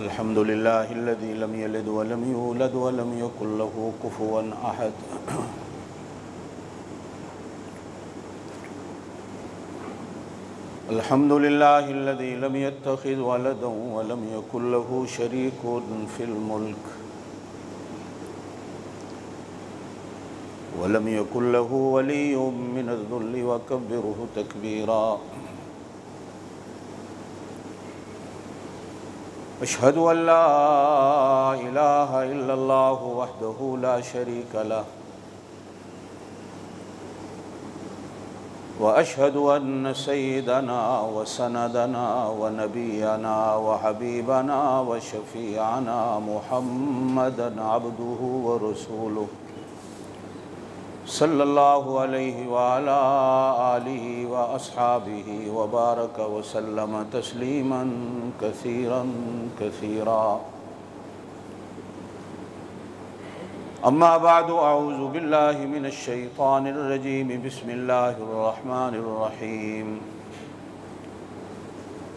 अल्हम्दुलिल्लाहिल्लज़ी lump यलिद वलम यूलद वलम यकुल लहू कुफुवन अहद। अल्हम्दुलिल्लाहिल्लज़ी lump यत्तखिज़ वलदन वलम यकुल लहू शरीकुन fill मुल्क वलम यकुल लहू वलिय्युम मिनज़-ज़ुल्लि वकब्बिरहु तकबीरा। अशहदु अल्ला इलाहा इल्लल्लाहु वहदहु ला शरीक लह व अशहदु अन्न सय्यदना व सनदना व नबियना व हबीबना व शफीअना मुहम्मदन अब्दुहु व रसूलुहु सल्लल्लाहु अलैहि व अला आलिहि व अस्हाबिहि व बारक व सल्लम तस्लीमन कसीरन कसीरा। अम्मा बादु अऊज़ु बिल्लाहि मिनश शैतानिर रजीम। बिस्मिल्लाहिर रहमानिर रहीम।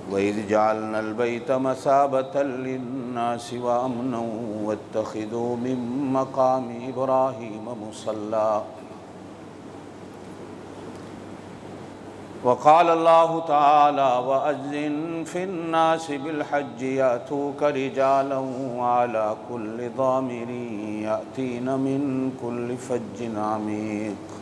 व इज़ जअलनल बैता मसाबतल लिन्नासि व अमनन वत्तखिज़ू मिन मक़ामि इब्राहीम मुसल्ला। वक़ाल अल्लाहु तआला वअज़्ज़िन फ़िन्नासि बिलहज्जि यातूक रिजालन व अला कुल्लि ज़ामिरिन यातीन मिन कुल्लि फ़ज्जिन अमीक़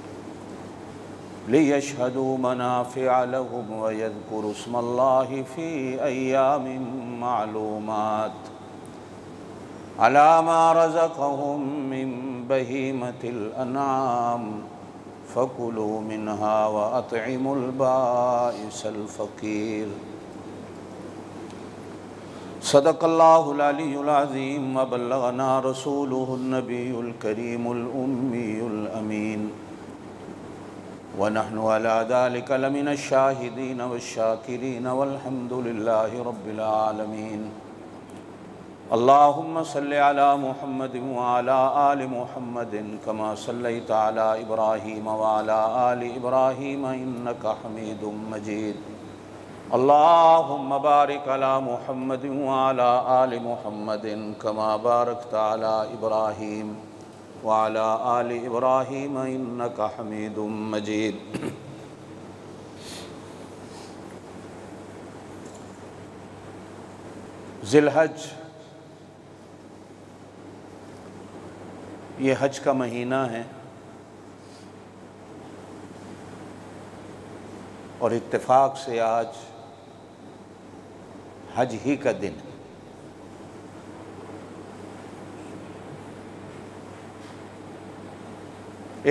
लियशहदू मनाफ़िअ लहुम व यज़कुरु इस्मल्लाहि फ़ी अय्यामिन मालूमात अला मा रज़क़हुम मिन बहीमतिल अनआम फ़कुलू मिन्हा व अतइमुल बाइसल फ़क़ीर। सदक़ल्लाहुल अलियुल अज़ीम व बल्लगना रसूलुहुन नबियुल करीमुल उम्मियुल अमीन व नहनु अला ज़ालिका लमिनश शाहिदीन वश्शाकिरीन वल्हम्दुलिल्लाहि रब्बिल आलमीन। अल्लाहुम्मा सल्लि अला मुहम्मदिन व अला आलि मुहम्मदिन कमा सल्लैता अला इब्राहीम व अला आलि इब्राहीम इन्नका हमीदुम मजीद। अल्लाहुम्मा बारिक अला मुहम्मदिन व अला आलि मुहम्मदिन कमा बारकता अला इब्राहीम व अला आलि इब्राहीम इन्नका हमीदुम मजीद। ज़िलहज, ये हज का महीना है और इत्तेफाक से आज हज ही का दिन है।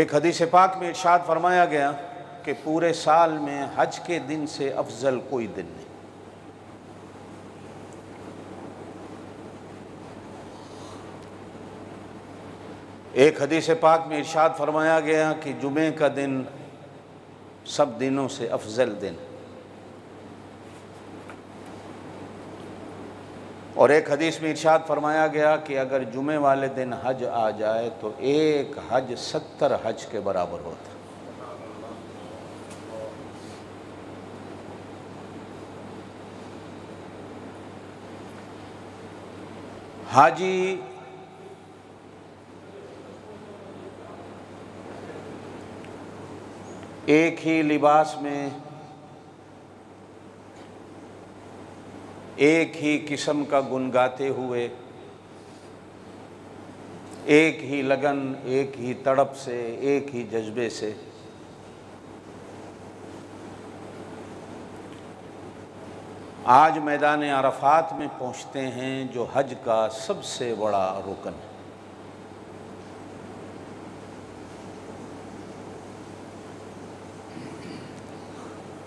एक हदीस पाक में इरशाद फरमाया गया कि पूरे साल में हज के दिन से अफजल कोई दिन नहीं। एक हदीस पाक में इरशाद फरमाया गया कि जुमे का दिन सब दिनों से अफजल दिन। और एक हदीस में इरशाद फरमाया गया कि अगर जुमे वाले दिन हज आ जाए तो एक हज 70 हज के बराबर होता। हाजी एक ही लिबास में एक ही किस्म का गुन गाते हुए, एक ही लगन, एक ही तड़प से, एक ही जज्बे से आज मैदान अरफात में पहुँचते हैं, जो हज का सबसे बड़ा रुकन है।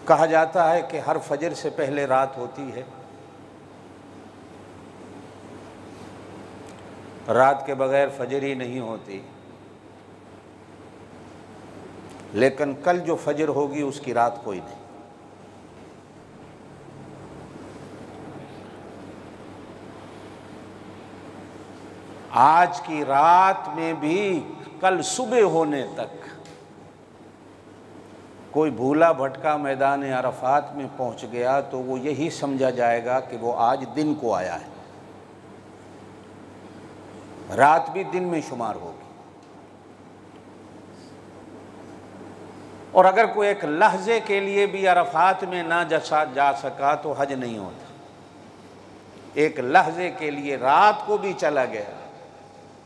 कहा जाता है कि हर फजर से पहले रात होती है, रात के बगैर फजर ही नहीं होती, लेकिन कल जो फजर होगी उसकी रात कोई नहीं। आज की रात में भी कल सुबह होने तक कोई भूला भटका मैदान अरफात में पहुंच गया तो वो यही समझा जाएगा कि वो आज दिन को आया है। रात भी दिन में शुमार होगी। और अगर कोई एक लहजे के लिए भी अरफात में ना जा सका तो हज नहीं होता। एक लहजे के लिए रात को भी चला गया,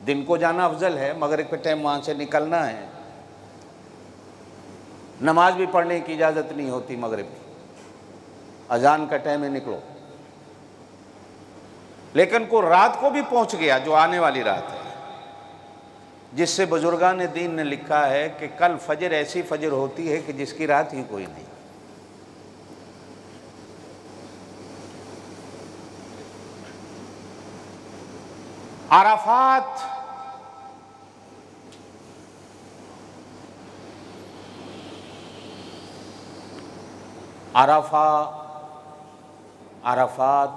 दिन को जाना अफजल है, मगरिब के टाइम वहाँ से निकलना है, नमाज भी पढ़ने की इजाज़त नहीं होती मगरिब की, अजान का टाइम है निकलो। लेकिन को रात को भी पहुँच गया, जो आने वाली रात है, जिससे बुजुर्गान दीन ने लिखा है कि कल फजर ऐसी फजर होती है कि जिसकी रात ही कोई नहीं। अराफात अराफात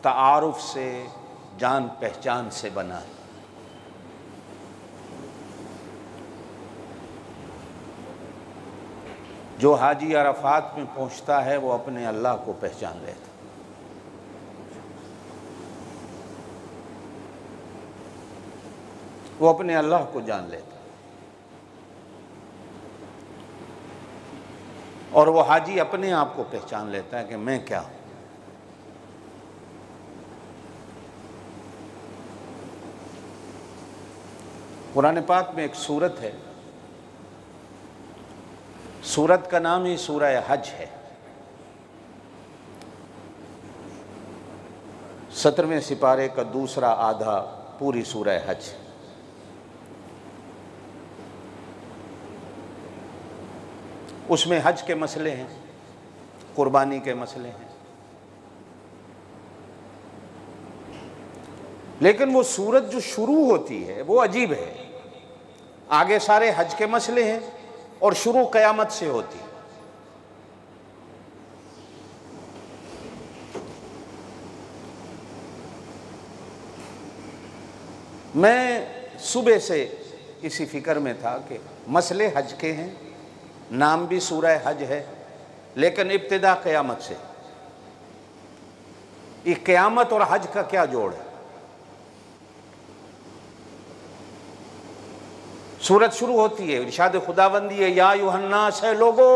तारुफ से, जान पहचान से बना है। जो हाजी अराफात में पहुंचता है वो अपने अल्लाह को पहचान लेता। वो अपने अल्लाह को जान लेता। और वो हाजी अपने आप को पहचान लेता है कि मैं क्या हूं। कुरान पाक में एक सूरत है, सूरत का नाम ही सूरह हज है। 17वें सिपारे का दूसरा आधा पूरी सूरह हज। उसमें हज के मसले हैं, कुर्बानी के मसले हैं। लेकिन वो सूरत जो शुरू होती है वो अजीब है। आगे सारे हज के मसले हैं और शुरू क़यामत से होती। मैं सुबह से इसी फिक्र में था कि मसले हज के हैं, नाम भी सूरह हज है, लेकिन इब्तिदा क़यामत से। ये क़यामत और हज का क्या जोड़ है? सूरत शुरू होती है, इरशाद खुदाबंदी है, या अय्युहन्नास, है लोगो,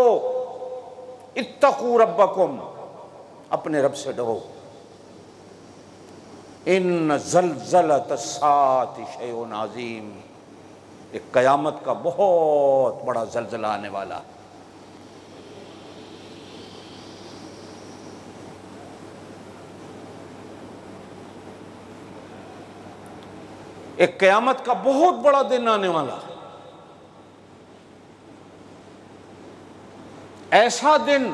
इत्तकू रब्बकुम, अपने रब से डरो। इन ज़लज़लतस्साअति शैउन अज़ीम, एक क़यामत का बहुत बड़ा ज़लज़ला आने वाला। एक क़यामत का बहुत बड़ा दिन आने वाला। ऐसा दिन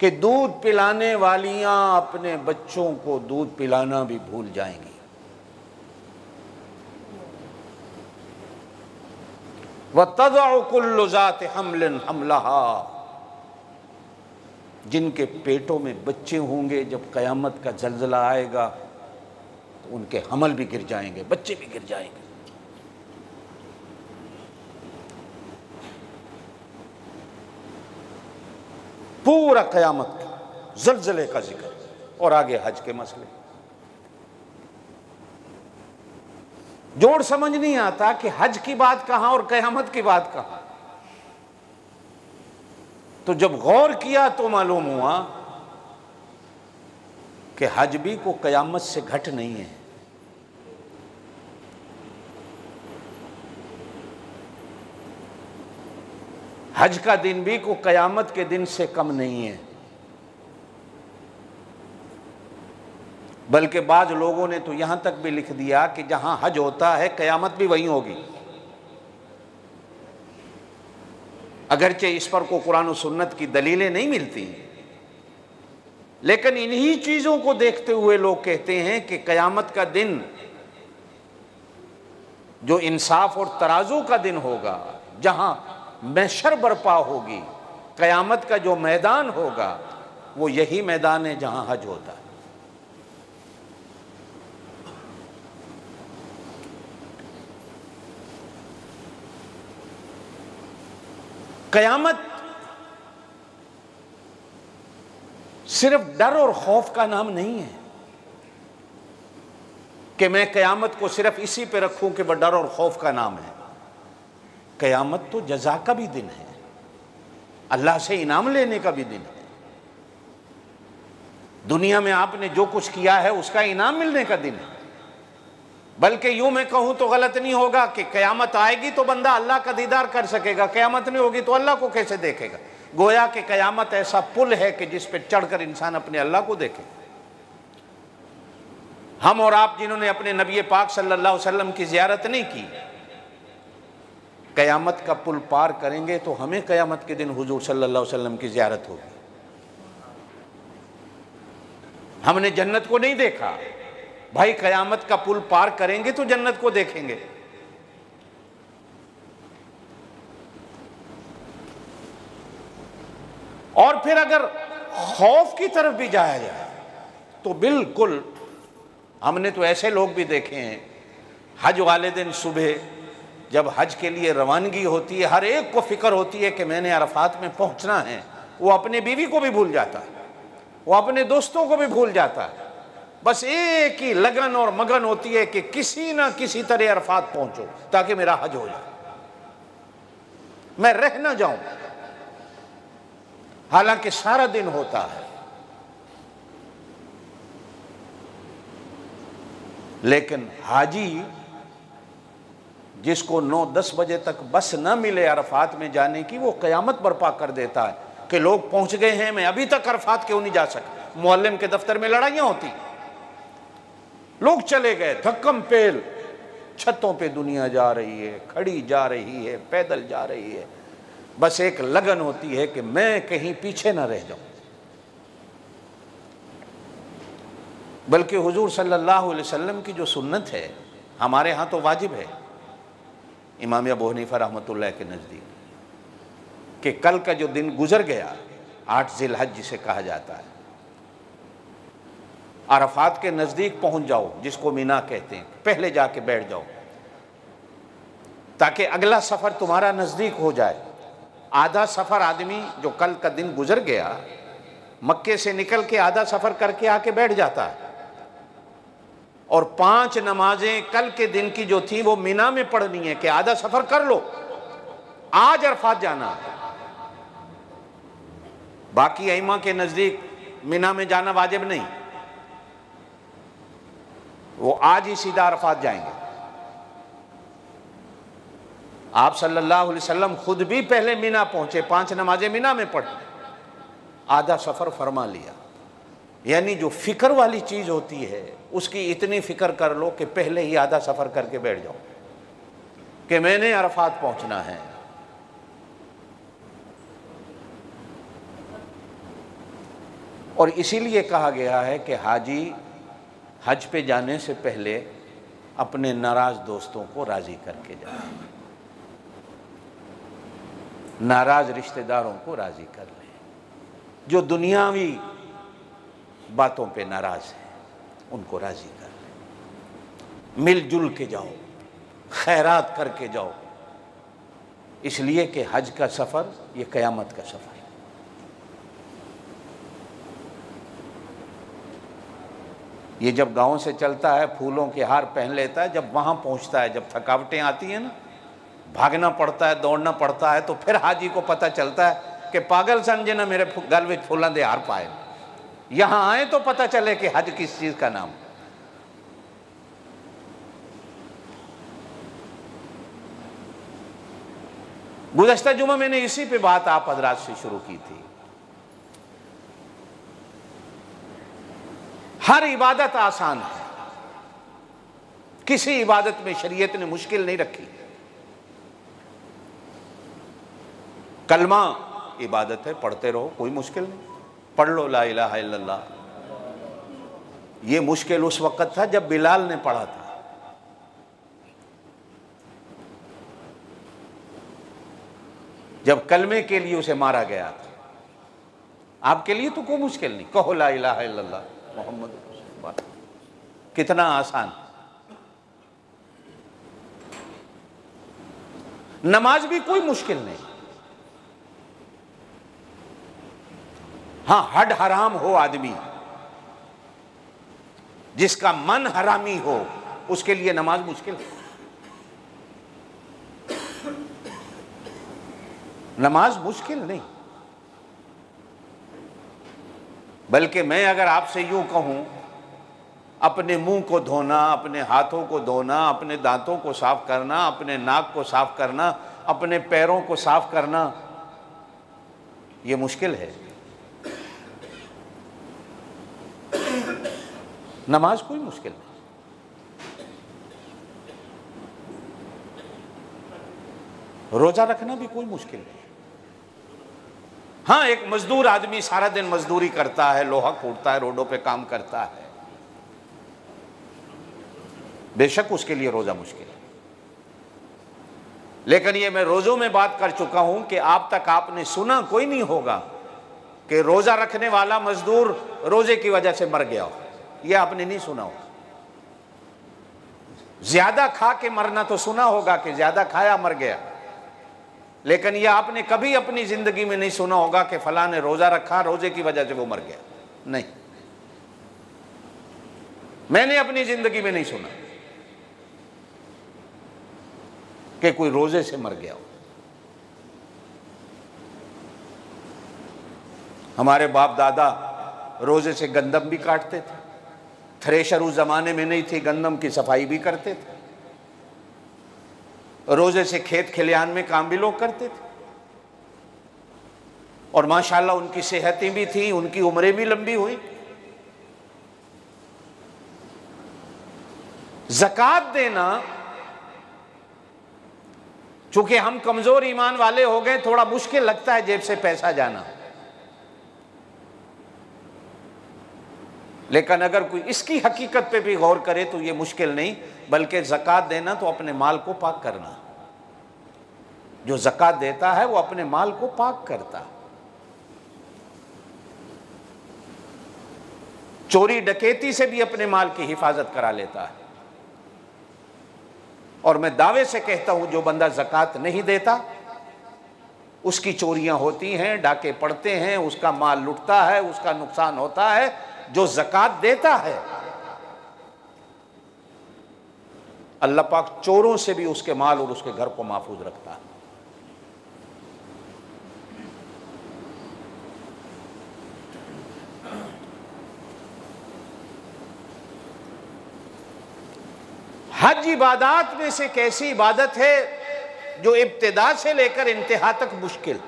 कि दूध पिलाने वालियां अपने बच्चों को दूध पिलाना भी भूल जाएंगी। वतज़अ कुल्लु ज़ाति हम्लिन हम्लहा, जिनके पेटों में बच्चे होंगे, जब क़यामत का ज़लज़ला आएगा तो उनके हमल भी गिर जाएंगे, बच्चे भी गिर जाएंगे। पूरा क़यामत का ज़लज़ले का जिक्र और आगे हज के मसले। जोड़ समझ नहीं आता कि हज की बात कहां और क़यामत की बात कहां। तो जब गौर किया तो मालूम हुआ कि हज भी को क़यामत से घट नहीं है। हज का दिन भी को क़यामत के दिन से कम नहीं है। बल्कि बाज़ लोगों ने तो यहां तक भी लिख दिया कि जहां हज होता है क़यामत भी वहीं होगी। अगरचे इस पर को कुरान और सुन्नत की दलीलें नहीं मिलती, लेकिन इन्हीं चीज़ों को देखते हुए लोग कहते हैं कि क़यामत का दिन जो इंसाफ और तराजू का दिन होगा, जहां महशर बर्पा होगी, क़यामत का जो मैदान होगा, वो यही मैदान है जहां हज होता है। क़यामत सिर्फ डर और खौफ का नाम नहीं है। कि मैं क़यामत को सिर्फ इसी पे रखूं कि वह डर और खौफ का नाम है। क़यामत तो जज़ा का भी दिन है, अल्लाह से इनाम लेने का भी दिन है। दुनिया में आपने जो कुछ किया है उसका इनाम मिलने का दिन है। बल्कि यूं मैं कहूं तो गलत नहीं होगा कि क़यामत आएगी तो बंदा अल्लाह का दीदार कर सकेगा, क़यामत नहीं होगी तो अल्लाह को कैसे देखेगा। गोया कि क़यामत ऐसा पुल है कि जिस पर चढ़कर इंसान अपने अल्लाह को देखे। हम और आप जिन्होंने अपने नबी पाक सल्लल्लाहु अलैहि वसल्लम की ज़ियारत नहीं की, क़यामत का पुल पार करेंगे तो हमें क़यामत के दिन हुजूर सल्लल्लाहु अलैहि वसल्लम की ज़ियारत होगी। हमने जन्नत को नहीं देखा भाई, क़यामत का पुल पार करेंगे तो जन्नत को देखेंगे। और फिर अगर खौफ की तरफ भी जाया जाए तो बिल्कुल, हमने तो ऐसे लोग भी देखे हैं, हज वाले दिन सुबह जब हज के लिए रवानगी होती है, हर एक को फिक्र होती है कि मैंने अरफात में पहुंचना है। वो अपने बीवी को भी भूल जाता है, वो अपने दोस्तों को भी भूल जाता है, बस एक ही लगन और मगन होती है कि किसी ना किसी तरह अरफात पहुंचो ताकि मेरा हज हो जाए, मैं रह ना जाऊं। हालांकि सारा दिन होता है, लेकिन हाजी जिसको 9-10 बजे तक बस न मिले अरफात में जाने की, वो क़यामत बर्पा कर देता है कि लोग पहुंच गए हैं, मैं अभी तक अरफात क्यों नहीं जा सका। मुअल्लिम के दफ्तर में लड़ाइयां होती, लोग चले गए धक्कम पेल, छतों पे दुनिया जा रही है, खड़ी जा रही है, पैदल जा रही है, बस एक लगन होती है कि मैं कहीं पीछे ना रह जाऊं। बल्कि हुजूर सल्लल्लाहु अलैहि वसल्लम की जो सुन्नत है हमारे यहाँ तो वाजिब है, इमाम अबू हनीफा रहमतुल्लाह के नज़दीक, कि कल का जो दिन गुजर गया 8 ज़िलहज जिसे कहा जाता है, अरफात के नज़दीक पहुंच जाओ, जिसको मीना कहते हैं, पहले जाके बैठ जाओ ताकि अगला सफ़र तुम्हारा नज़दीक हो जाए। आधा सफ़र आदमी जो कल का दिन गुजर गया मक्के से निकल के आधा सफ़र करके आके बैठ जाता है, और 5 नमाजें कल के दिन की जो थी वो मीना में पढ़नी है कि आधा सफ़र कर लो, आज अरफात जाना है। बाकी अइमा के नज़दीक मीना में जाना वाजिब नहीं, वो आज ही सीधा अरफात जाएंगे। आप सल्लल्लाहु अलैहि वसल्लम खुद भी पहले मीना पहुंचे, 5 नमाजें मीना में पढ़, आधा सफ़र फरमा लिया। यानी जो फिक्र वाली चीज़ होती है उसकी इतनी फिक्र कर लो कि पहले ही आधा सफ़र करके बैठ जाओ कि मैंने अरफात पहुंचना है। और इसीलिए कहा गया है कि हाजी हज पे जाने से पहले अपने नाराज़ दोस्तों को राज़ी करके जाए, नाराज़ रिश्तेदारों को राज़ी कर ले, जो दुनियावी बातों पे नाराज़ हैं उनको राज़ी कर ले, मिलजुल के जाओ, खैरात करके जाओ, इसलिए कि हज का सफ़र ये क़यामत का सफ़र है। ये जब गांव से चलता है फूलों के हार पहन लेता है, जब वहाँ पहुँचता है, जब थकावटें आती हैं ना, भागना पड़ता है, दौड़ना पड़ता है, तो फिर हाजी को पता चलता है कि पागल समझे ना मेरे गल में फूलों दे हार पाए। यहाँ आए तो पता चले कि हज किस चीज़ का नाम। गुज़श्ता जुमा मैंने इसी पे बात आप हजरात से शुरू की थी। हर इबादत आसान है, किसी इबादत में शरीयत ने मुश्किल नहीं रखी। कलमा इबादत है, पढ़ते रहो, कोई मुश्किल नहीं, पढ़ लो ला इलाहा इल्लल्लाह। ये मुश्किल उस वक़्त था जब बिलाल ने पढ़ा था, जब कलमे के लिए उसे मारा गया था। आपके लिए तो कोई मुश्किल नहीं, कहो ला इलाहा इल्लल्लाह मोहम्मद, कितना आसान। नमाज भी कोई मुश्किल नहीं। हाँ, हड हराम हो आदमी, जिसका मन हरामी हो, उसके लिए नमाज मुश्किल है? नमाज मुश्किल नहीं, बल्कि मैं अगर आपसे यूं कहूं, अपने मुंह को धोना, अपने हाथों को धोना, अपने दांतों को साफ करना, अपने नाक को साफ करना, अपने पैरों को साफ करना, ये मुश्किल है। नमाज कोई मुश्किल नहीं। रोजा रखना भी कोई मुश्किल नहीं। हाँ, एक मजदूर आदमी सारा दिन मजदूरी करता है, लोहा कूटता है, रोडों पे काम करता है, बेशक उसके लिए रोजा मुश्किल है। लेकिन ये मैं रोजों में बात कर चुका हूं कि आप तक आपने सुना कोई नहीं होगा कि रोजा रखने वाला मजदूर रोजे की वजह से मर गया हो, ये आपने नहीं सुना होगा। ज्यादा खा के मरना तो सुना होगा कि ज्यादा खाया मर गया, लेकिन यह आपने कभी अपनी जिंदगी में नहीं सुना होगा कि फलां ने रोजा रखा, रोजे की वजह से वो मर गया। नहीं, मैंने अपनी जिंदगी में नहीं सुना कि कोई रोजे से मर गया हो। हमारे बाप दादा रोजे से गंदम भी काटते थे, थ्रेशर उस जमाने में नहीं थी, गंदम की सफाई भी करते थे, रोजे से खेत खलिहान में काम भी लोग करते थे, और माशाल्लाह उनकी सेहतें भी थी, उनकी उम्रें भी लंबी हुई। ज़कात देना, चूंकि हम कमजोर ईमान वाले हो गए, थोड़ा मुश्किल लगता है जेब से पैसा जाना, लेकिन अगर कोई इसकी हकीकत पे भी गौर करे तो ये मुश्किल नहीं, बल्कि ज़कात देना तो अपने माल को पाक करना। जो ज़कात देता है वो अपने माल को पाक करता है। चोरी डकैती से भी अपने माल की हिफाजत करा लेता है। और मैं दावे से कहता हूं, जो बंदा ज़कात नहीं देता उसकी चोरियां होती हैं, डाके पड़ते हैं, उसका माल लुटता है, उसका नुकसान होता है। जो ज़कात देता है, अल्लाह पाक चोरों से भी उसके माल और उसके घर को महफूज रखता है। हज इबादत में से कैसी इबादत है जो इब्तिदा से लेकर इंतहा तक मुश्किल।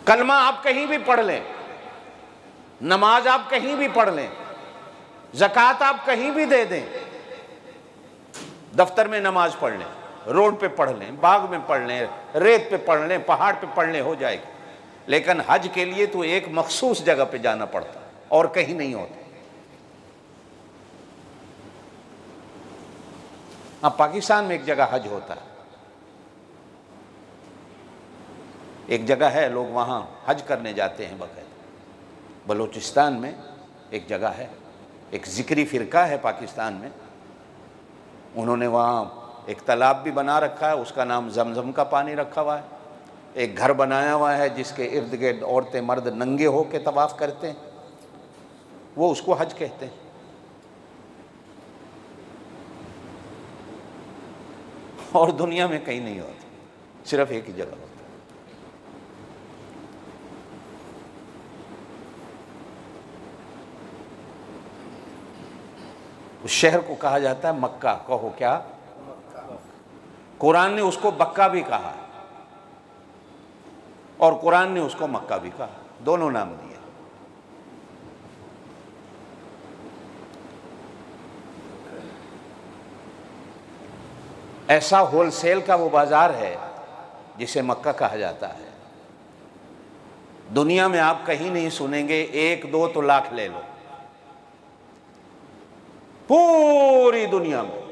कलमा आप कहीं भी पढ़ लें, नमाज आप कहीं भी पढ़ लें, ज़कात आप कहीं भी दे दें, दफ्तर में नमाज पढ़ लें, रोड पे पढ़ लें, बाग में पढ़ लें, रेत पे पढ़ लें, पहाड़ पे पढ़ लें, हो जाएगी। लेकिन हज के लिए तो एक मखसूस जगह पे जाना पड़ता है और कहीं नहीं होता। हाँ, पाकिस्तान में एक जगह हज होता है, एक जगह है, लोग वहाँ हज करने जाते हैं बाकायदा। बलूचिस्तान में एक जगह है, एक ज़िक्री फ़िरका है पाकिस्तान में, उन्होंने वहाँ एक तालाब भी बना रखा है, उसका नाम जमजम का पानी रखा हुआ है। एक घर बनाया हुआ है जिसके इर्द गिर्द औरतें मर्द नंगे हो के तवाफ़ करते हैं, वो उसको हज कहते हैं। और दुनिया में कहीं नहीं होता, सिर्फ एक ही जगह होता है। उस शहर को कहा जाता है मक्का। कहो क्या? कुरान ने उसको बक्का भी कहा और कुरान ने उसको मक्का भी कहा, दोनों नाम दिए। ऐसा होलसेल का वो बाजार है जिसे मक्का कहा जाता है। दुनिया में आप कहीं नहीं सुनेंगे, एक दो तो लाख ले लो, पूरी दुनिया में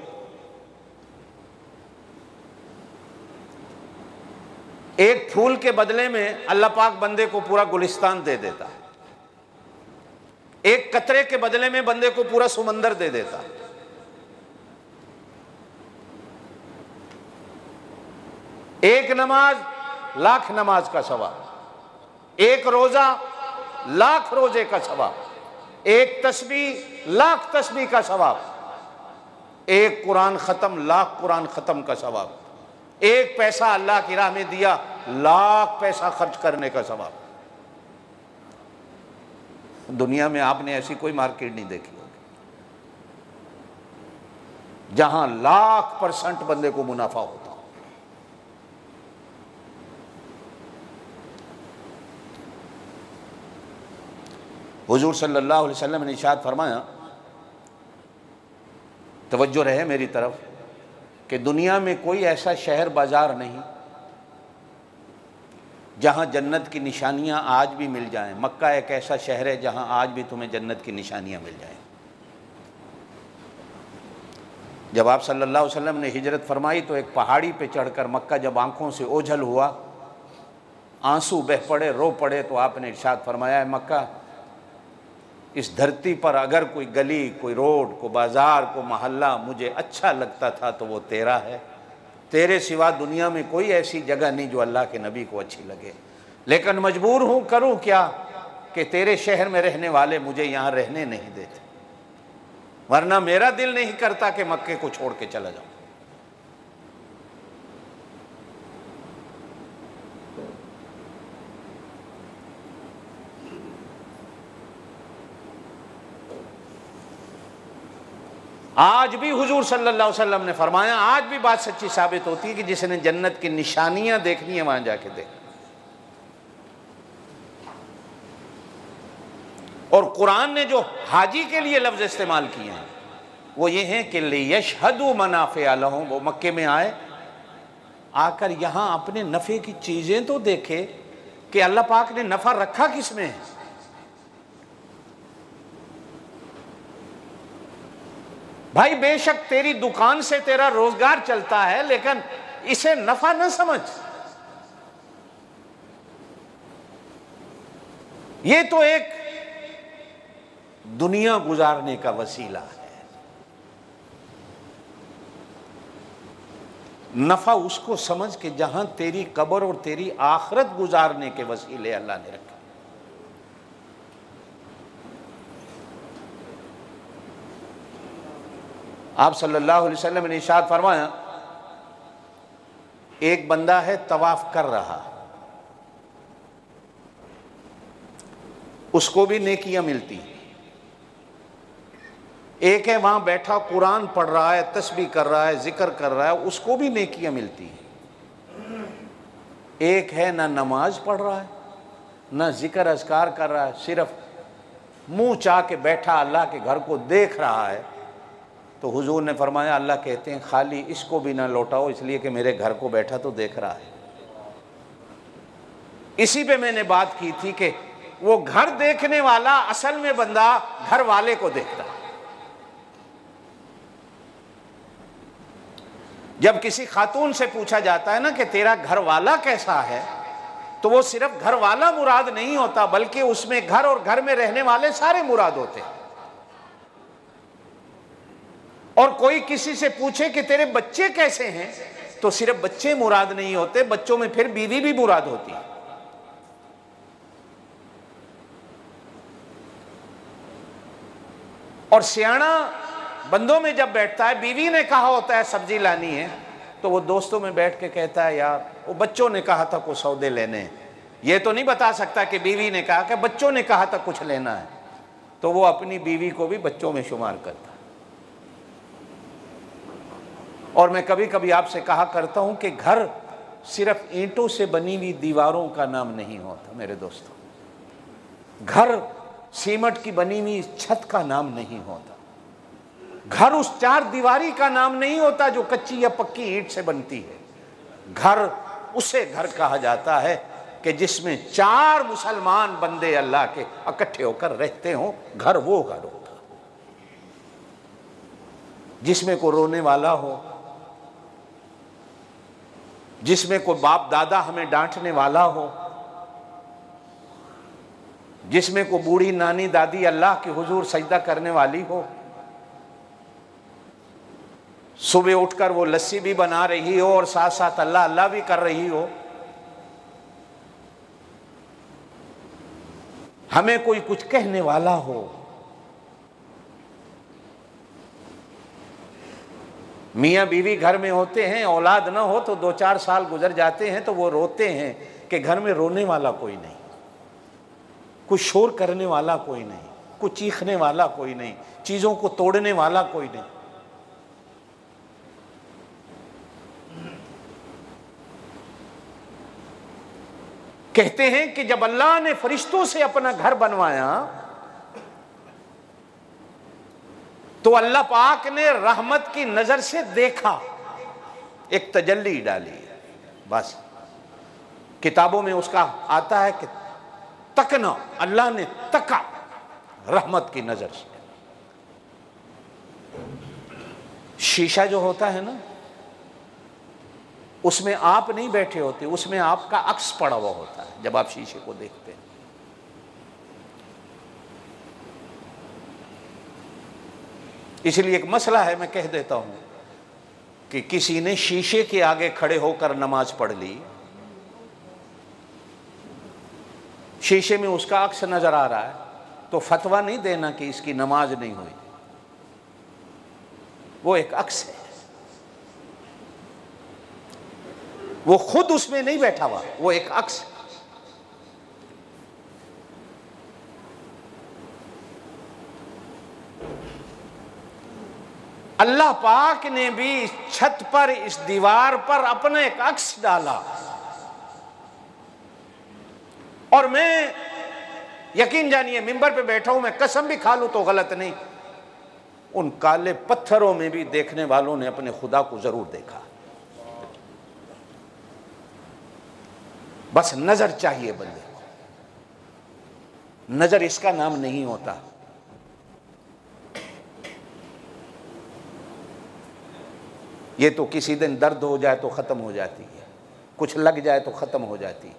एक फूल के बदले में अल्लाह पाक बंदे को पूरा गुलिस्तान दे देता है, एक कतरे के बदले में बंदे को पूरा समंदर दे देता है। एक नमाज लाख नमाज का सवाब, एक रोजा लाख रोजे का सवाब, एक तस्बीह लाख तस्बीह का सवाब, एक कुरान ख़त्म लाख कुरान ख़त्म का सवाब, एक पैसा अल्लाह की राह में दिया लाख पैसा खर्च करने का सवाब। दुनिया में आपने ऐसी कोई मार्केट नहीं देखी होगी जहां लाख% बंदे को मुनाफा होता। हुजूर सल्लल्लाहु अलैहि वसल्लम ने इरशाद फरमाया, तवज्जो रहे मेरी तरफ, कि दुनिया में कोई ऐसा शहर बाजार नहीं जहां जन्नत की निशानियां आज भी मिल जाएं। मक्का एक ऐसा शहर है जहां आज भी तुम्हें जन्नत की निशानियां मिल जाएं। जब आप सल्लल्लाहु अलैहि वसल्लम ने हिजरत फरमाई तो एक पहाड़ी पे चढ़कर मक्का जब आंखों से ओझल हुआ, आंसू बह पड़े, रो पड़े, तो आपने इरशाद फरमाया, है मक्का, इस धरती पर अगर कोई गली, कोई रोड, कोई बाजार, कोई मोहल्ला मुझे अच्छा लगता था तो वो तेरा है। तेरे सिवा दुनिया में कोई ऐसी जगह नहीं जो अल्लाह के नबी को अच्छी लगे, लेकिन मजबूर हूँ, करूँ क्या, कि तेरे शहर में रहने वाले मुझे यहाँ रहने नहीं देते, वरना मेरा दिल नहीं करता कि मक्के को छोड़ के चला जाऊँ। आज भी हुजूर सल्लल्लाहु अलैहि वसल्लम ने फरमाया, आज भी बात सच्ची साबित होती है कि जिसने जन्नत की निशानियां देखनी है वहां जाके देख। और कुरान ने जो हाजी के लिए लफ्ज इस्तेमाल किए हैं वो ये हैं कि लियशहदू मनाफ़िअ लहुम, वो मक्के में आए, आकर यहां अपने नफ़े की चीजें तो देखे कि अल्लाह पाक ने नफा रखा किसमें है। भाई बेशक तेरी दुकान से तेरा रोजगार चलता है, लेकिन इसे नफा न समझ, ये तो एक दुनिया गुजारने का वसीला है। नफा उसको समझ के जहां तेरी कब्र और तेरी आखिरत गुजारने के वसीले अल्लाह ने रखे। आप सल्लल्लाहु अलैहि वसल्लम ने इरशाद फरमाया, एक बंदा है तवाफ कर रहा, उसको भी नेकियां मिलती, एक है वहां बैठा कुरान पढ़ रहा है, तस्बीह कर रहा है, जिक्र कर रहा है, उसको भी नेकियां मिलती है। एक है ना नमाज पढ़ रहा है, ना जिक्र अज़कार कर रहा है, सिर्फ मुंह चाह के बैठा अल्लाह के घर को देख रहा है, तो हुजूर ने फरमाया, अल्लाह कहते हैं खाली इसको भी ना लौटाओ, इसलिए कि मेरे घर को बैठा तो देख रहा है। इसी पे मैंने बात की थी कि वो घर देखने वाला असल में बंदा घर वाले को देखता है। जब किसी खातून से पूछा जाता है ना कि तेरा घर वाला कैसा है, तो वो सिर्फ घर वाला मुराद नहीं होता, बल्कि उसमें घर और घर में रहने वाले सारे मुराद होते हैं। और कोई किसी से पूछे कि तेरे बच्चे कैसे हैं, तो सिर्फ बच्चे मुराद नहीं होते, बच्चों में फिर बीवी भी मुराद होती है। और सियाना बंदों में जब बैठता है, बीवी ने कहा होता है सब्जी लानी है, तो वो दोस्तों में बैठ के कहता है, यार वो बच्चों ने कहा था कुछ सौदे लेने हैं। ये तो नहीं बता सकता कि बीवी ने कहा, कि बच्चों ने कहा था कुछ लेना है, तो वो अपनी बीवी को भी बच्चों में शुमार करता है। और मैं कभी कभी आपसे कहा करता हूं कि घर सिर्फ ईंटों से बनी हुई दीवारों का नाम नहीं होता मेरे दोस्तों, घर सीमेंट की बनी हुई छत का नाम नहीं होता, घर उस चार दीवारी का नाम नहीं होता जो कच्ची या पक्की ईंट से बनती है। घर उसे घर कहा जाता है कि जिसमें चार मुसलमान बंदे अल्लाह के इकट्ठे होकर रहते हों, घर वो घर होता। जिसमें कोई रोने वाला हो, जिसमें कोई बाप दादा हमें डांटने वाला हो, जिसमें कोई बूढ़ी नानी दादी अल्लाह के हुजूर सजदा करने वाली हो, सुबह उठकर वो लस्सी भी बना रही हो और साथ साथ अल्लाह अल्लाह भी कर रही हो, हमें कोई कुछ कहने वाला हो। मियाँ बीवी घर में होते हैं, औलाद ना हो तो 2-4 साल गुजर जाते हैं तो वो रोते हैं कि घर में रोने वाला कोई नहीं, कुछ शोर करने वाला कोई नहीं, कुछ चीखने वाला कोई नहीं, चीज़ों को तोड़ने वाला कोई नहीं। कहते हैं कि जब अल्लाह ने फरिश्तों से अपना घर बनवाया तो अल्लाह पाक ने रहमत की नजर से देखा, एक तजल्ली डाली। बस किताबों में उसका आता है कि तकना, अल्लाह ने तका रहमत की नजर से। शीशा जो होता है ना, उसमें आप नहीं बैठे होते, उसमें आपका अक्स पड़ा हुआ होता है जब आप शीशे को देखते हैं। इसलिए एक मसला है, मैं कह देता हूं कि किसी ने शीशे के आगे खड़े होकर नमाज पढ़ ली, शीशे में उसका अक्स नजर आ रहा है, तो फतवा नहीं देना कि इसकी नमाज नहीं हुई। वो एक अक्स है, वो खुद उसमें नहीं बैठा हुआ, वो एक अक्स है। अल्लाह पाक ने भी इस छत पर, इस दीवार पर अपना एक अक्स डाला। और मैं यकीन जानिए मिंबर पे बैठा हूं, मैं कसम भी खा लूं तो गलत नहीं, उन काले पत्थरों में भी देखने वालों ने अपने खुदा को जरूर देखा। बस नजर चाहिए बंदे को, नजर इसका नाम नहीं होता। ये तो किसी दिन दर्द हो जाए तो खत्म हो जाती है, कुछ लग जाए तो खत्म हो जाती है,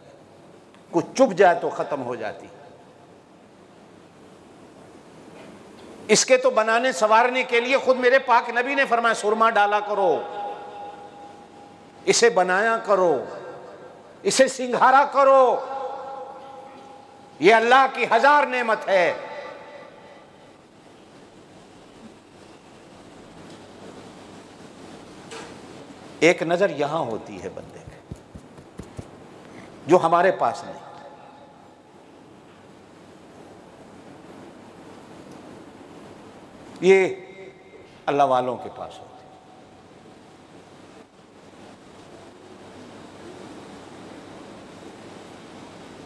कुछ चुभ जाए तो खत्म हो जाती है। इसके तो बनाने संवारने के लिए खुद मेरे पाक नबी ने फरमाया सुरमा डाला करो, इसे बनाया करो, इसे सिंगारा करो। यह अल्लाह की 1000 नेमत है। एक नजर यहां होती है बंदे की, जो हमारे पास नहीं। ये अल्लाह वालों के पास होती है।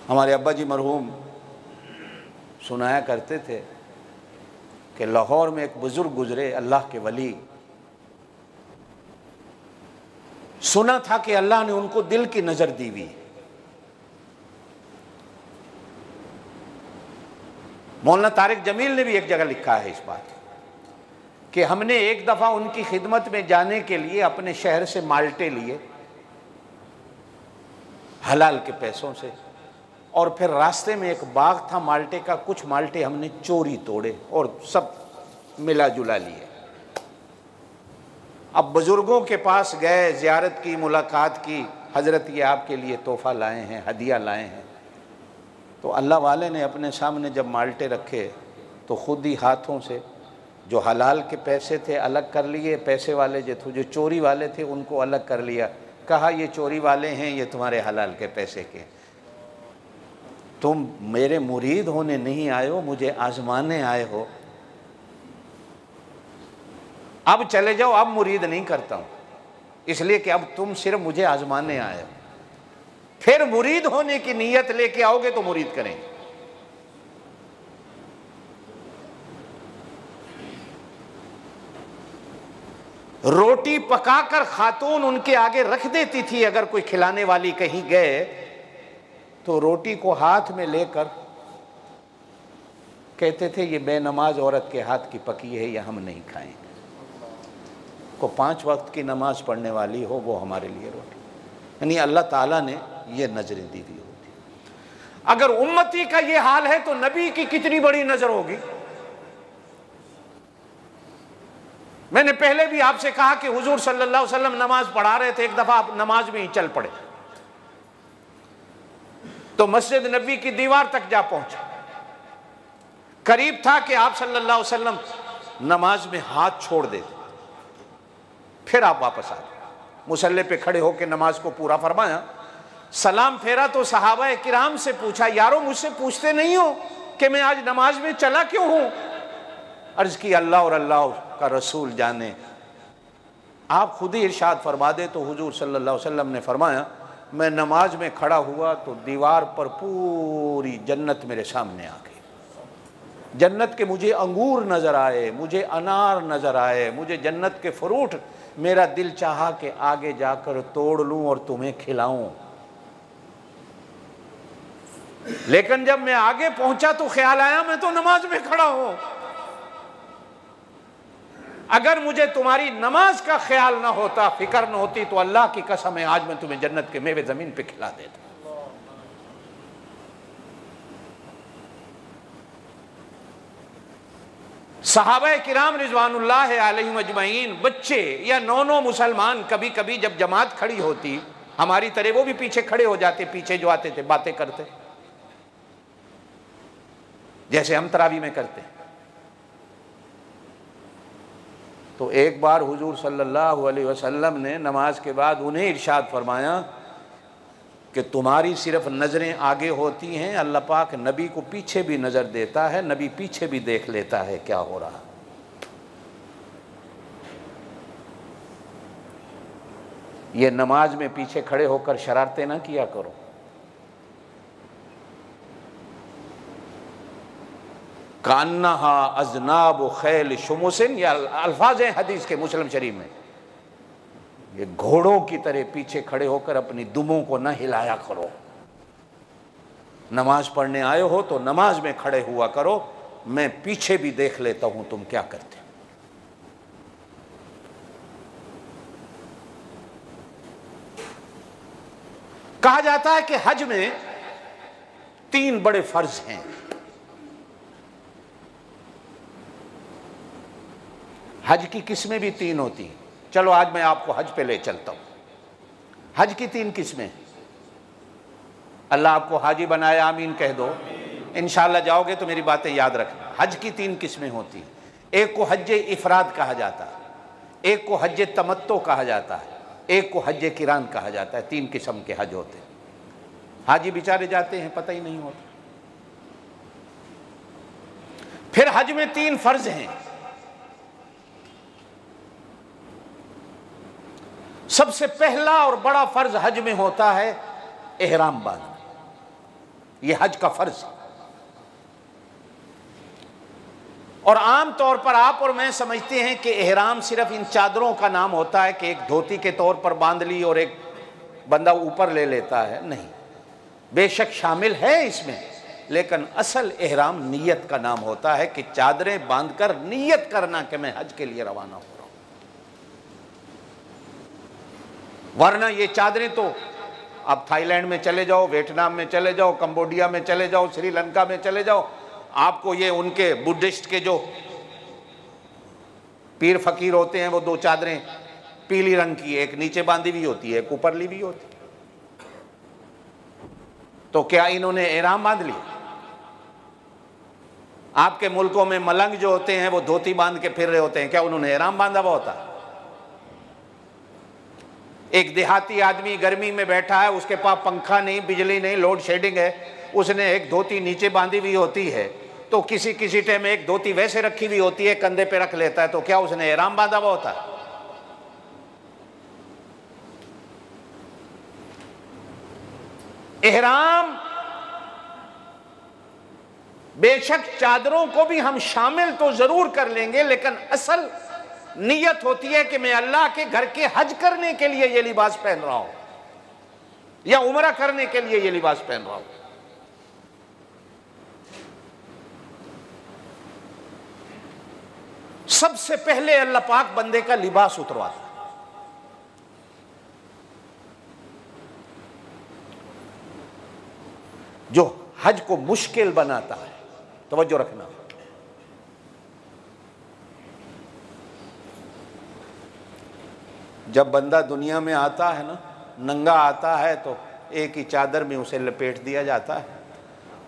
हमारे अब्बा जी मरहूम सुनाया करते थे कि लाहौर में एक बुजुर्ग गुजरे, अल्लाह के वली। सुना था कि अल्लाह ने उनको दिल की नजर दी हुई। मौलाना तारिक जमील ने भी एक जगह लिखा है इस बात कि हमने एक दफा उनकी खिदमत में जाने के लिए अपने शहर से माल्टे लिए हलाल के पैसों से, और फिर रास्ते में एक बाग था माल्टे का, कुछ माल्टे हमने चोरी तोड़े और सब मिला जुला लिए। अब बुजुर्गों के पास गए, ज़ियारत की, मुलाकात की, हजरत ये आपके लिए तोहफा लाए हैं, हदिया लाए हैं। तो अल्लाह वाले ने अपने सामने जब माल्टे रखे तो खुद ही हाथों से जो हलाल के पैसे थे अलग कर लिए, पैसे वाले जो चोरी वाले थे उनको अलग कर लिया। कहा ये चोरी वाले हैं, ये तुम्हारे हलाल के पैसे के, तुम मेरे मुरीद होने नहीं आए हो, मुझे आजमाने आए हो। अब चले जाओ, अब मुरीद नहीं करता हूं, इसलिए कि अब तुम सिर्फ मुझे आजमाने आए हो। फिर मुरीद होने की नीयत लेके आओगे तो मुरीद करेंगे। रोटी पकाकर खातून उनके आगे रख देती थी, अगर कोई खिलाने वाली कहीं गए तो रोटी को हाथ में लेकर कहते थे ये बेनमाज औरत के हाथ की पकी है, यह हम नहीं खाएंगे। को 5 वक्त की नमाज पढ़ने वाली हो वो हमारे लिए रोटी। यानी अल्लाह ताला ने ये नजरें दी हुई होती। अगर उम्मती का ये हाल है तो नबी की कितनी बड़ी नजर होगी। मैंने पहले भी आपसे कहा कि हुजूर सल्लल्लाहु अलैहि वसल्लम नमाज पढ़ा रहे थे, एक दफा आप नमाज में ही चल पड़े तो मस्जिद नबी की दीवार तक जा पहुंचे। करीब था कि आप सल्लल्लाहु अलैहि वसल्लम नमाज में हाथ छोड़ देते, फिर आप वापस आ गए, मुसल्ले पे खड़े होकर नमाज को पूरा फरमाया, सलाम फेरा तो सहाबा किराम से पूछा, यारो मुझसे पूछते नहीं हो कि मैं आज नमाज में चला क्यों हूं? अर्ज की अल्लाह और अल्लाह का रसूल जाने। आप खुद ही इरशाद फरमा दे तो हुजूर सल्लल्लाहु अलैहि वसल्लम ने फरमाया, मैं नमाज में खड़ा हुआ तो दीवार पर पूरी जन्नत मेरे सामने आ गई। जन्नत के मुझे अंगूर नज़र आए, मुझे अनार नज़र आए, मुझे जन्नत के फ्रूट, मेरा दिल चाहा कि आगे जाकर तोड़ लूं और तुम्हें खिलाऊं। लेकिन जब मैं आगे पहुंचा तो ख्याल आया मैं तो नमाज में खड़ा हूं। अगर मुझे तुम्हारी नमाज का ख्याल ना होता, फिक्र न होती, तो अल्लाह की कसम है आज मैं तुम्हें जन्नत के मेवे जमीन पे खिला देता। सहाबा किराम रिजवानुल्लाह अलैहिम अजमईन, बच्चे या नौ मुसलमान, कभी कभी जब जमात खड़ी होती हमारी तरह वो भी पीछे खड़े हो जाते, पीछे जो आते थे बातें करते, जैसे हम तरावी में करते। तो एक बार हुजूर सल्लल्लाहु अलैहि वसल्लम ने नमाज के बाद उन्हें इरशाद फरमाया कि तुम्हारी सिर्फ नज़रें आगे होती हैं, अल्लाह पाक नबी को पीछे भी नज़र देता है, नबी पीछे भी देख लेता है क्या हो रहा। ये नमाज में पीछे खड़े होकर शरारतें ना किया करो। कान्नहा अजनाब खैल शुमुसिन, या अल्फाज हैं हदीस के मुस्लिम शरीफ में, ये घोड़ों की तरह पीछे खड़े होकर अपनी दुमों को न हिलाया करो। नमाज पढ़ने आए हो तो नमाज में खड़े हुआ करो, मैं पीछे भी देख लेता हूं तुम क्या करते। कहा जाता है कि हज में 3 बड़े फर्ज हैं। हज की किस्में भी 3 होती हैं। चलो आज मैं आपको हज पे ले चलता हूं। हज की 3 किस्में, अल्लाह आपको हाजी बनाया, आमीन कह दो। इंशाअल्लाह जाओगे तो मेरी बातें याद रखना। हज की 3 किस्में होती हैं। एक को हज इफराद कहा जाता है, एक को हज तमत्तो कहा जाता है, एक को हज किरान कहा जाता है। 3 किस्म के हज होते हैं। हाजी बेचारे जाते हैं, पता ही नहीं होता। फिर हज में 3 फर्ज हैं। सबसे पहला और बड़ा फर्ज हज में होता है एहराम बांधना। यह हज का फर्ज। और आम तौर पर आप और मैं समझते हैं कि एहराम सिर्फ इन चादरों का नाम होता है कि एक धोती के तौर पर बांध ली और एक बंदा ऊपर ले लेता है। नहीं, बेशक शामिल है इसमें, लेकिन असल एहराम नियत का नाम होता है कि चादरें बांधकर नियत करना कि मैं हज के लिए रवाना हो रहा हूं। वरना ये चादरें तो आप थाईलैंड में चले जाओ, वियतनाम में चले जाओ, कंबोडिया में चले जाओ, श्रीलंका में चले जाओ, आपको ये उनके बुद्धिस्ट के जो पीर फकीर होते हैं वो 2 चादरें पीली रंग की, एक नीचे बांधी हुई होती है, एक ऊपर ली हुई होती है। तो क्या इन्होंने एहराम बांध लिया? आपके मुल्कों में मलंग जो होते हैं वो धोती बांध के फिर रहे होते हैं, क्या उन्होंने एहराम बांधा हुआ होता है? एक देहाती आदमी गर्मी में बैठा है, उसके पास पंखा नहीं, बिजली नहीं, लोड शेडिंग है, उसने एक धोती नीचे बांधी हुई होती है, तो किसी किसी टाइम एक धोती वैसे रखी हुई होती है, कंधे पे रख लेता है, तो क्या उसने एहराम बांधा हुआ होता है? एहराम बेशक चादरों को भी हम शामिल तो जरूर कर लेंगे, लेकिन असल नियत होती है कि मैं अल्लाह के घर के हज करने के लिए ये लिबास पहन रहा हूं या उम्रा करने के लिए ये लिबास पहन रहा हूं। सबसे पहले अल्लाह पाक बंदे का लिबास उतरवाता है। जो हज को मुश्किल बनाता है, तवज्जो रखना, जब बंदा दुनिया में आता है ना, नंगा आता है तो एक ही चादर में उसे लपेट दिया जाता है,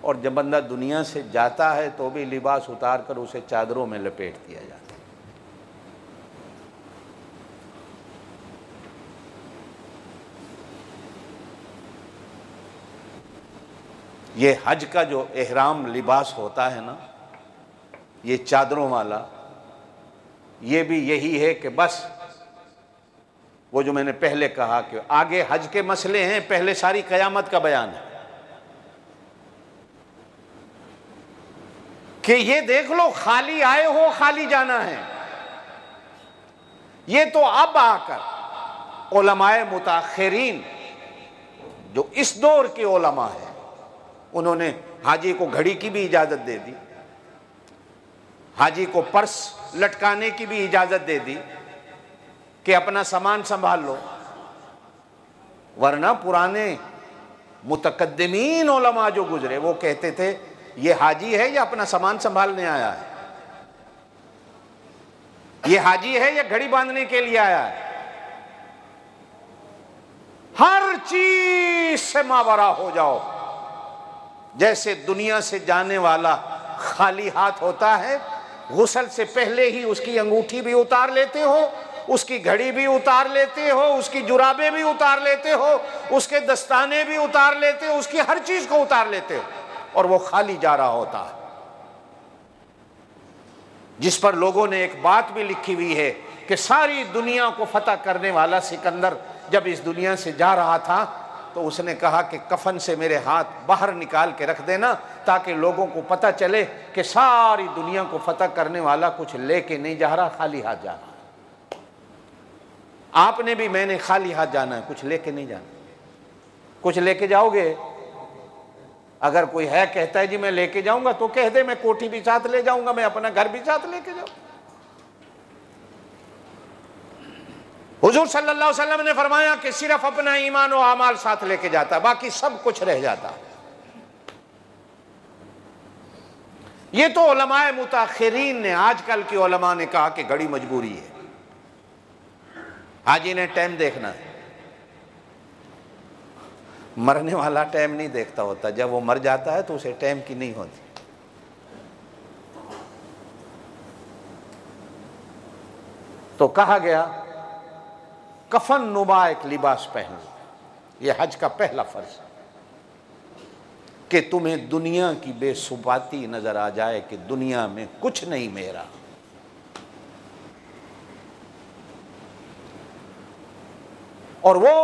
और जब बंदा दुनिया से जाता है तो भी लिबास उतार कर उसे चादरों में लपेट दिया जाता है। ये हज का जो एहराम लिबास होता है ना, ये चादरों वाला, ये भी यही है कि बस वो जो मैंने पहले कहा कि आगे हज के मसले हैं, पहले सारी कयामत का बयान है कि ये देख लो खाली आए हो खाली जाना है। ये तो अब आकर उलमाए मुताखिरीन जो इस दौर के उलमा है उन्होंने हाजी को घड़ी की भी इजाजत दे दी, हाजी को पर्स लटकाने की भी इजाजत दे दी कि अपना सामान संभाल लो। वरना पुराने मुतकद्दिमीन उलमा जो गुजरे वो कहते थे ये हाजी है या अपना सामान संभालने आया है, ये हाजी है या घड़ी बांधने के लिए आया है। हर चीज से मावरा हो जाओ। जैसे दुनिया से जाने वाला खाली हाथ होता है, गुस्ल से पहले ही उसकी अंगूठी भी उतार लेते हो, उसकी घड़ी भी उतार लेते हो, उसकी जुराबे भी उतार लेते हो, उसके दस्ताने भी उतार लेते हो, उसकी हर चीज को उतार लेते हो और वो खाली जा रहा होता है। जिस पर लोगों ने एक बात भी लिखी हुई है कि सारी दुनिया को फतह करने वाला सिकंदर जब इस दुनिया से जा रहा था तो उसने कहा कि कफन से मेरे हाथ बाहर निकाल के रख देना ताकि लोगों को पता चले कि सारी दुनिया को फतह करने वाला कुछ लेके नहीं जा रहा, खाली हाथ जा रहा। आपने भी मैंने खाली हाथ जाना है, कुछ लेके नहीं जाना। कुछ लेके जाओगे? अगर कोई है कहता है जी मैं लेके जाऊंगा तो कह दे मैं कोठी भी साथ ले जाऊंगा, मैं अपना घर भी साथ लेके जाऊंगा। हुजूर सल्लल्लाहु अलैहि वसल्लम ने फरमाया कि सिर्फ अपना ईमान और अमाल साथ लेके जाता, बाकी सब कुछ रह जाता। ये तो उलमाए मुताखिरीन ने, आजकल के उलमा ने कहा कि घड़ी मजबूरी है, हाजी ने टाइम देखना है। मरने वाला टाइम नहीं देखता होता, जब वो मर जाता है तो उसे टाइम की नहीं होती। तो कहा गया कफन नुमा एक लिबास पहनो। यह हज का पहला फर्ज कि तुम्हें दुनिया की बेसुबाती नजर आ जाए कि दुनिया में कुछ नहीं मेरा। और वो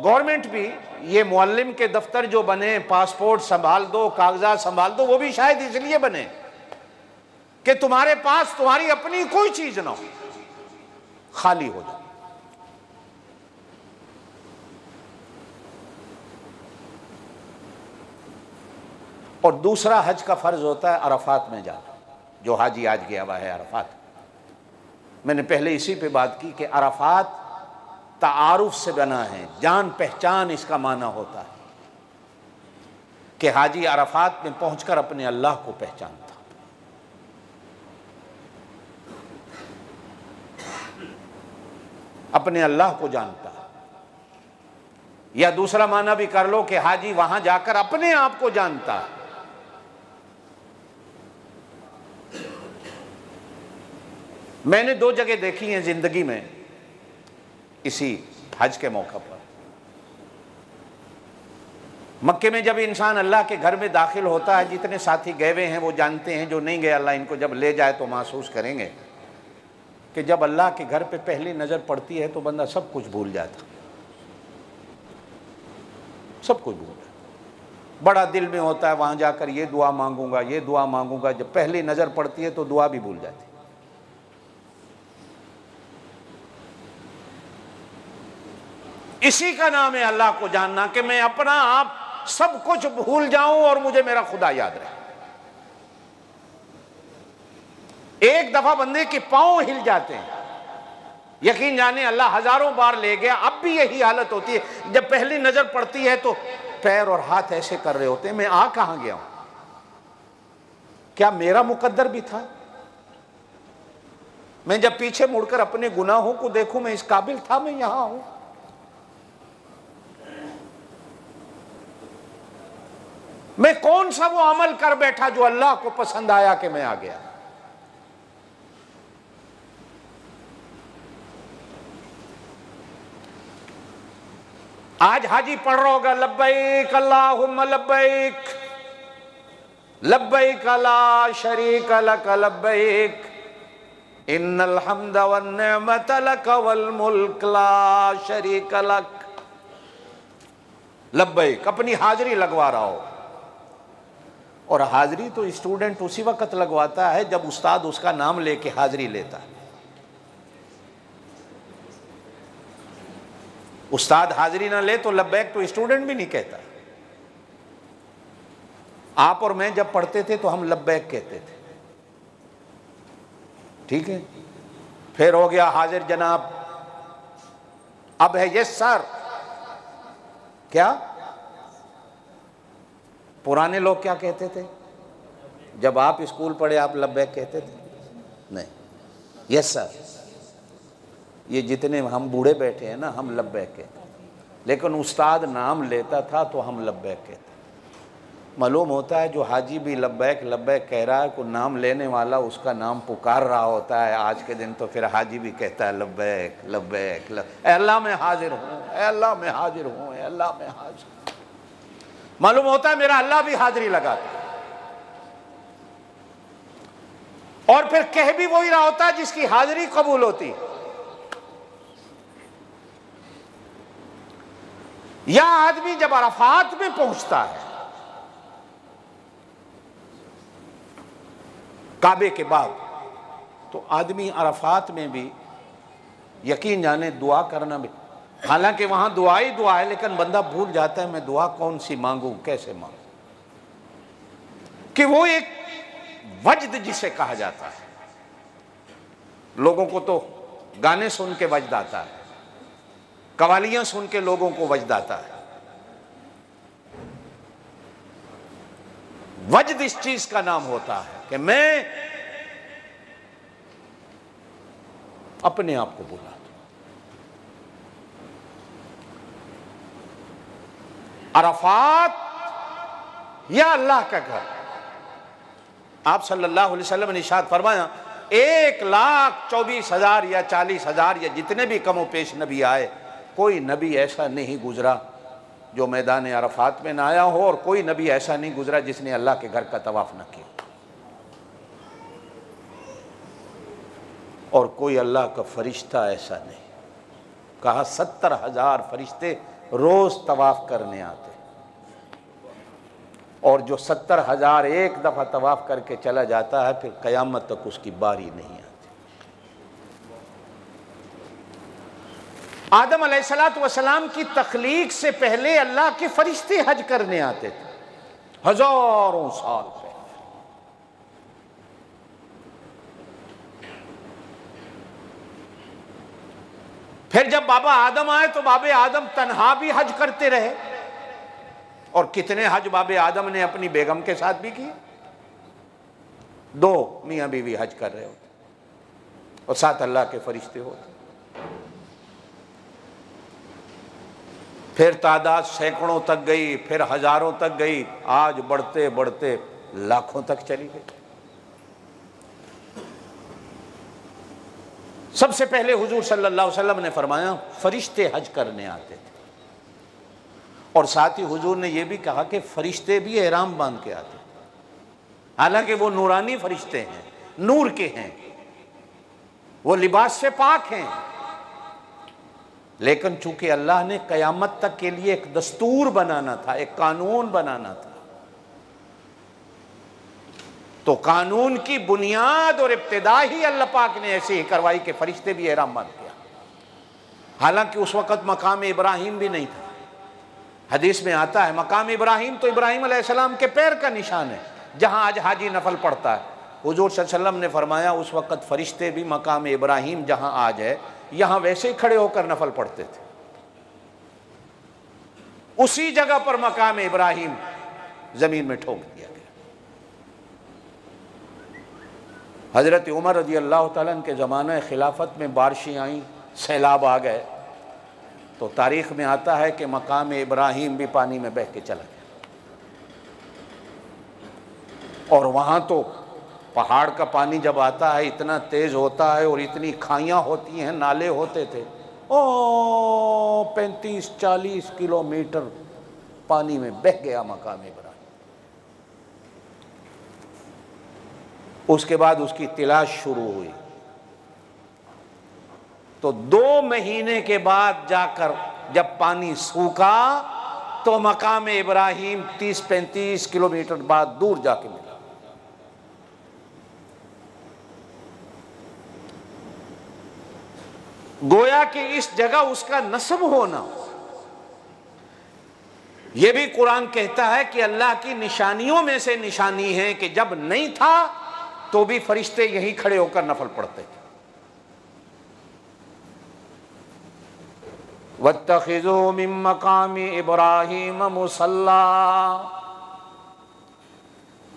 गवर्नमेंट भी, ये मुअल्लिम के दफ्तर जो बने, पासपोर्ट संभाल दो, कागजात संभाल दो, वो भी शायद इसलिए बने कि तुम्हारे पास तुम्हारी अपनी कोई चीज ना हो, खाली हो जाए। और दूसरा हज का फर्ज होता है अरफात में जाना, जो हाजी आज गया हुआ है अरफात। मैंने पहले इसी पे बात की कि अरफात तारुफ से बना है, जान पहचान इसका माना होता है कि हाजी अरफात में पहुंचकर अपने अल्लाह को पहचानता। अपने अल्लाह को जानता। या दूसरा माना भी कर लो कि हाजी वहां जाकर अपने आप को जानता। मैंने दो जगह देखी हैं जिंदगी में इसी हज के मौका पर। मक्के में जब इंसान अल्लाह के घर में दाखिल होता है, जितने साथी गए हुए हैं वो जानते हैं, जो नहीं गए अल्लाह इनको जब ले जाए तो महसूस करेंगे कि जब अल्लाह के घर पे पहली नज़र पड़ती है तो बंदा सब कुछ भूल जाता, सब कुछ भूल जाता। बड़ा दिल में होता है वहाँ जाकर ये दुआ मांगूंगा, ये दुआ मांगूंगा, जब पहली नज़र पड़ती है तो दुआ भी भूल जाती। इसी का नाम है अल्लाह को जानना कि मैं अपना आप सब कुछ भूल जाऊं और मुझे मेरा खुदा याद रहे। एक दफा बंदे के पांव हिल जाते हैं, यकीन जाने अल्लाह हजारों बार ले गया, अब भी यही हालत होती है। जब पहली नजर पड़ती है तो पैर और हाथ ऐसे कर रहे होते हैं, मैं आ कहां गया हूं? क्या मेरा मुकद्दर भी था? मैं जब पीछे मुड़कर अपने गुनाहों को देखूं, मैं इस काबिल था, मैं यहां हूं? मैं कौन सा वो अमल कर बैठा जो अल्लाह को पसंद आया कि मैं आ गया। आज हाजी पढ़ रहा होगा लब्बैक अल्लाहुम्मा लब्बैक लब्बैक ला शरीक लक लब्बैक इन्नल हम्द वन निअमत लक वल मुल्क ला शरीक लक। लब्बैक अपनी हाजिरी लगवा रहा हो, और हाजिरी तो स्टूडेंट उसी वक्त लगवाता है जब उस्ताद उसका नाम लेके हाजिरी लेता है। उस्ताद हाजिरी ना ले तो लब्बैक तो स्टूडेंट भी नहीं कहता। आप और मैं जब पढ़ते थे तो हम लब्बैक कहते थे, ठीक है। फिर हो गया हाजिर जनाब, अब है यस सर। क्या पुराने लोग क्या कहते थे जब आप स्कूल पढ़े? आप लब्बैक कहते थे? नहीं, यस सर। ये जितने हम बूढ़े बैठे हैं ना, हम लब्बैक कहते, लेकिन उस्ताद नाम लेता था तो हम लब्बैक कहते। मालूम होता है जो हाजी भी लब्बैक लब्बैक कह रहा है, को नाम लेने वाला उसका नाम पुकार रहा होता है। आज के दिन तो फिर हाजी भी कहता है लब्बैक लब्बैक, अल्लाह मैं हाजिर हूँ, अल्लाह मैं हाजिर हूँ, अल्लाह मैं हाजिर। मालूम होता है मेरा अल्लाह भी हाजिरी लगाता है, और फिर कह भी वही रहा होता है जिसकी हाजिरी कबूल होती है। या आदमी जब अरफात में पहुंचता है काबे के बाद, तो आदमी अरफात में भी यकीन जाने दुआ करना भी, हालांकि वहां दुआ ही दुआ है, लेकिन बंदा भूल जाता है मैं दुआ कौन सी मांगू, कैसे मांगू। कि वो एक वजद जिसे कहा जाता है, लोगों को तो गाने सुन के वजद आता है, कवालियां सुन के लोगों को वजद आता है। वजद इस चीज का नाम होता है कि मैं अपने आप को बुला दूं। अरफात या अल्लाह का घर। आप सल्लल्लाहु अलैहि वसल्लम ने इरशाद फरमाया 1,24,000 या 40,000 या जितने भी कमो पेश नबी आए, कोई नबी ऐसा नहीं गुजरा जो मैदान अरफात में ना आया हो, और कोई नबी ऐसा नहीं गुजरा जिसने अल्लाह के घर का तवाफ न किया, और कोई अल्लाह का फरिश्ता ऐसा नहीं। कहा 70,000 फरिश्ते रोज तवाफ करने आते, और जो 70,000 एक दफा तवाफ करके चला जाता है, फिर कयामत तक उसकी बारी नहीं आती। आदम अलैहिस्सलातु वस्सलाम की तख्लीक से पहले अल्लाह के फरिश्ते हज करने आते थे, हजारों साल पहले। फिर जब बाबा आदम आए तो बाबे आदम तन्हा भी हज करते रहे, और कितने हज बाबे आदम ने अपनी बेगम के साथ भी किए। 2 मियां बीवी हज कर रहे होते, और साथ अल्लाह के फरिश्ते होते। फिर तादाद सैकड़ों तक गई, फिर हजारों तक गई, आज बढ़ते बढ़ते लाखों तक चली गई। सबसे पहले हुजूर सल्लल्लाहु अलैहि वसल्लम ने फरमाया फरिश्ते हज करने आते थे, और साथ ही हुजूर ने यह भी कहा कि फरिश्ते भी एहराम बांध के आते। हालांकि वो नूरानी फरिश्ते हैं, नूर के हैं, वो लिबास से पाक हैं, लेकिन चूंकि अल्लाह ने कयामत तक के लिए एक दस्तूर बनाना था, एक कानून बनाना था, तो कानून की बुनियाद और इब्तिदा ही अल्लाह पाक ने ऐसे ही करवाई कि फरिश्ते भी एहराम बांध किया। हालांकि उस वक़्त मकाम इब्राहिम भी नहीं था। हदीस में आता है मकाम इब्राहिम तो इब्राहिम अलैहिस्सलाम के पैर का निशान है, जहां आज हाजी नफल पढ़ता है। हुजूर सल्लल्लाहु अलैहि वसल्लम ने फरमाया उस वक़्त फरिश्ते भी मकाम इब्राहिम जहां आज है, यहां वैसे ही खड़े होकर नफल पढ़ते थे। उसी जगह पर मकाम इब्राहिम जमीन में ठोक दिया गया। हजरत उमर रज़ी अल्लाह तआला अन्हु के ज़माने खिलाफत में बारिशें आई, सैलाब आ गए, तो तारीख़ में आता है कि मकाम इब्राहिम भी पानी में बह के चला गया। और वहाँ तो पहाड़ का पानी जब आता है इतना तेज़ होता है और इतनी खाइयाँ होती हैं, नाले होते थे, ओ 35-40 किलोमीटर पानी में बह गया मकाम इब्राहिम। उसके बाद उसकी तलाश शुरू हुई, तो 2 महीने के बाद जाकर जब पानी सूखा तो मकाम इब्राहिम 30-35 किलोमीटर बाद दूर जाके मिला। गोया कि इस जगह उसका नस्ब होना, यह भी कुरान कहता है कि अल्लाह की निशानियों में से निशानी है कि जब नहीं था तो भी फरिश्ते यहीं खड़े होकर नफल पढ़ते थे। वत्तखिज़ू मिन मकामी इब्राहीम मुसल्ला,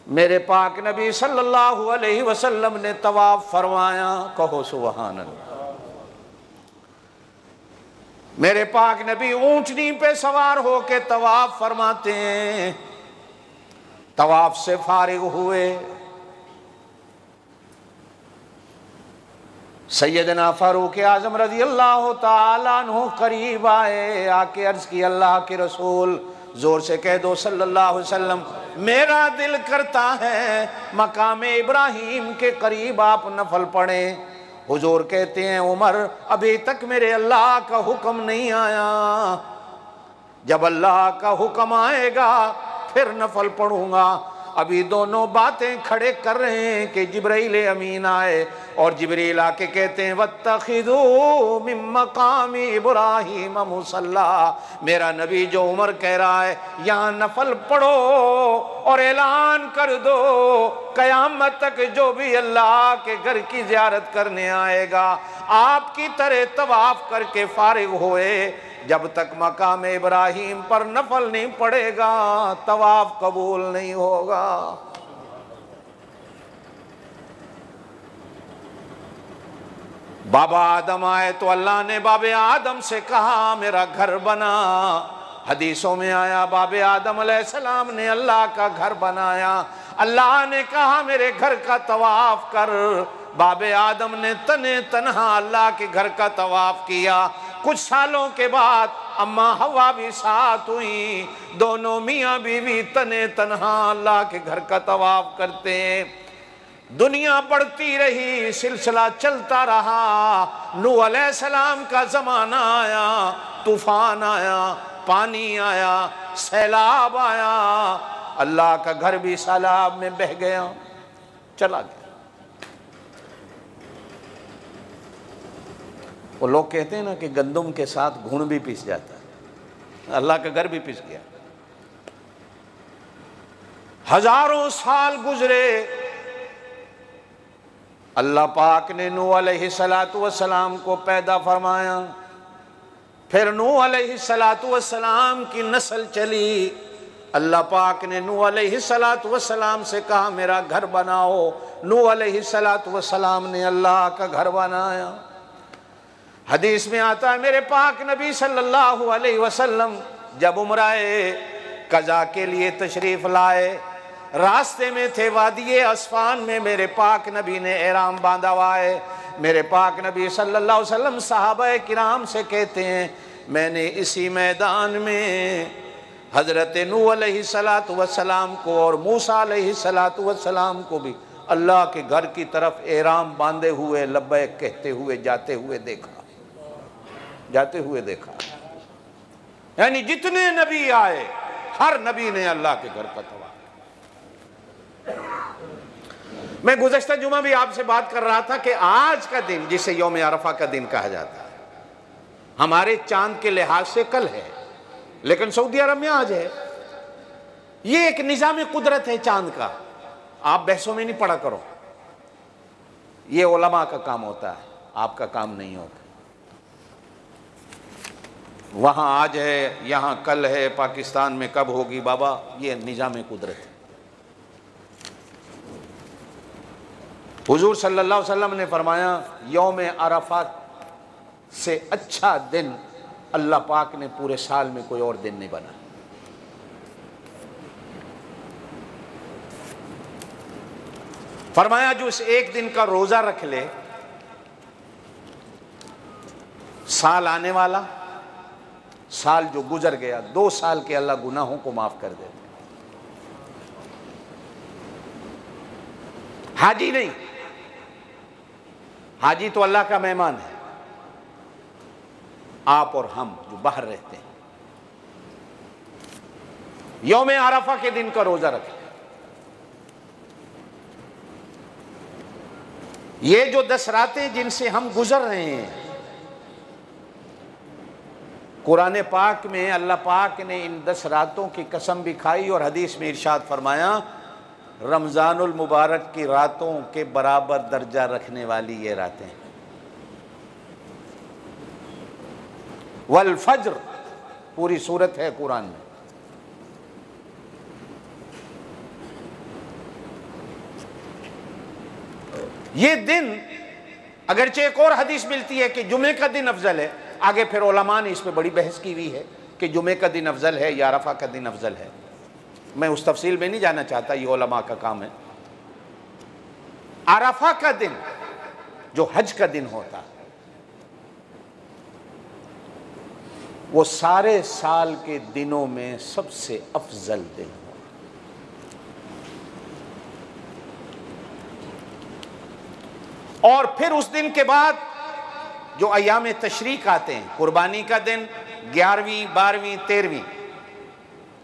मेरे पाक नबी सल्लल्लाहु अलैहि वसल्लम ने तवाफ फरमाया, कहो सुभान अल्लाह। मेरे पाक नबी ऊंटनी पे सवार होके तवाफ फरमाते हैं। तवाफ से फारिग हुए, सैयदना फारूक आजम रजी अल्लाह ताला अन्हु करीब आए, आके अर्ज की, अल्लाह के रसूल, जोर से कह दो सल्लल्लाहु अलैहि वसल्लम, मेरा दिल करता है मकाम इब्राहिम के करीब आप नफल पढ़ें। हुजूर कहते हैं, उमर अभी तक मेरे अल्लाह का हुक्म नहीं आया, जब अल्लाह का हुक्म आएगा फिर नफल पढ़ूंगा। अभी दोनों बातें खड़े कर रहे हैं कि जिब्राइल अमीन आए और जिब्रील आके कहते हैं, वत्तखिज़ू मिन मकामी इब्राहीम मुसल्ला, मेरा नबी जो उमर कह रहा है यहाँ नफल पढ़ो और ऐलान कर दो कयामत तक जो भी अल्लाह के घर की ज़ियारत करने आएगा आपकी तरह तवाफ करके फारिग होए, जब तक मकाम इब्राहिम पर नफल नहीं पड़ेगा तवाफ कबूल नहीं होगा। बाबा आदम आए तो अल्लाह ने बाबे आदम से कहा मेरा घर बना। हदीसों में आया बाबे आदम अलैहिस्सलाम ने अल्लाह का घर बनाया। अल्लाह ने कहा मेरे घर का तवाफ कर। बाबे आदम ने तने तन्हा अल्लाह के घर का तवाफ किया। कुछ सालों के बाद अम्मा हवा भी साथ हुई, दोनों मियाँ बीवी तने तन्हा अल्लाह के घर का तवाफ करते हैं। दुनिया बढ़ती रही, सिलसिला चलता रहा। नूह अलैहिस्सलाम का जमाना आया, तूफान आया, पानी आया, सैलाब आया, अल्लाह का घर भी सैलाब में बह गया, चला गया। वो लोग कहते हैं ना कि गंदम के साथ घुन भी पिस जाता है, अल्लाह का घर भी पिस गया। हजारों साल गुजरे, अल्लाह पाक ने नूह अलैहिस्सलातु वस्सलाम को पैदा फरमाया। फिर नूह अलैहिस्सलातु वस्सलाम की नस्ल चली। अल्लाह पाक ने नूह अलैहिस्सलातु वस्सलाम से कहा मेरा घर बनाओ। नूह अलैहिस्सलातु वस्सलाम ने अल्लाह का घर बनाया। हदीस में आता है मेरे पाक नबी सल्लल्लाहु अलैहि वसल्लम जब उम्राए कज़ा के लिए तशरीफ लाए, रास्ते में थे वादिये अस्फान में, मेरे पाक नबी ने एहराम बांधा हुआ है। मेरे पाक नबी सल्लल्लाहु अलैहि वसल्लम सहाबाए किराम से कहते हैं मैंने इसी मैदान में हज़रत नूह अलैहिस्सलातु वस्सलाम को और मूसा अलैहिस्सलातु वस्सलाम को भी अल्लाह के घर की तरफ एहराम बांधे हुए लब्बैक कहते हुए जाते हुए देखा, जाते हुए देखा। यानी जितने नबी आए हर नबी ने अल्लाह के घर का तवाफ। मैं गुज़श्ता जुमा भी आपसे बात कर रहा था कि आज का दिन जिसे यौम अरफा का दिन कहा जाता है हमारे चांद के लिहाज से कल है, लेकिन सऊदी अरब में आज है। ये एक निज़ाम कुदरत है चांद का, आप बहसों में नहीं पड़ा करो, ये उलमा का काम होता है, आपका काम नहीं होता। वहाँ आज है, यहाँ कल है, पाकिस्तान में कब होगी बाबा, ये निज़ाम कुदरत है। हुजूर सल्लल्लाहु अलैहि वसल्लम ने फरमाया यौम अरफात से अच्छा दिन अल्लाह पाक ने पूरे साल में कोई और दिन नहीं बना। फरमाया जो उस एक दिन का रोजा रख ले, साल आने वाला, साल जो गुजर गया, 2 साल के अल्लाह गुनाहों को माफ कर देते। हाजी नहीं, हाजी तो अल्लाह का मेहमान है, आप और हम जो बाहर रहते हैं। यौम आरफा के दिन का रोजा रखें। ये जो 10 रातें जिनसे हम गुजर रहे हैं, कुरान पाक में अल्लाह पाक ने इन 10 रातों की कसम भी खाई और हदीस में इरशाद फरमाया रमज़ानुल मुबारक की रातों के बराबर दर्जा रखने वाली ये रातें। वल फज्र पूरी सूरत है कुरान में। ये दिन, अगरचे एक और हदीस मिलती है कि जुमे का दिन अफजल है, आगे फिर उलमा ने इस पर बड़ी बहस की हुई है कि जुमे का दिन अफजल है या अरफा का दिन अफजल है। मैं उस तफसील में नहीं जाना चाहता, ये उलमा का काम है। अरफा का दिन जो हज का दिन होता है, वो सारे साल के दिनों में सबसे अफजल दिन है। और फिर उस दिन के बाद जो अयाम तशरीक आते हैं, कुर्बानी का दिन 11वीं, 12वीं,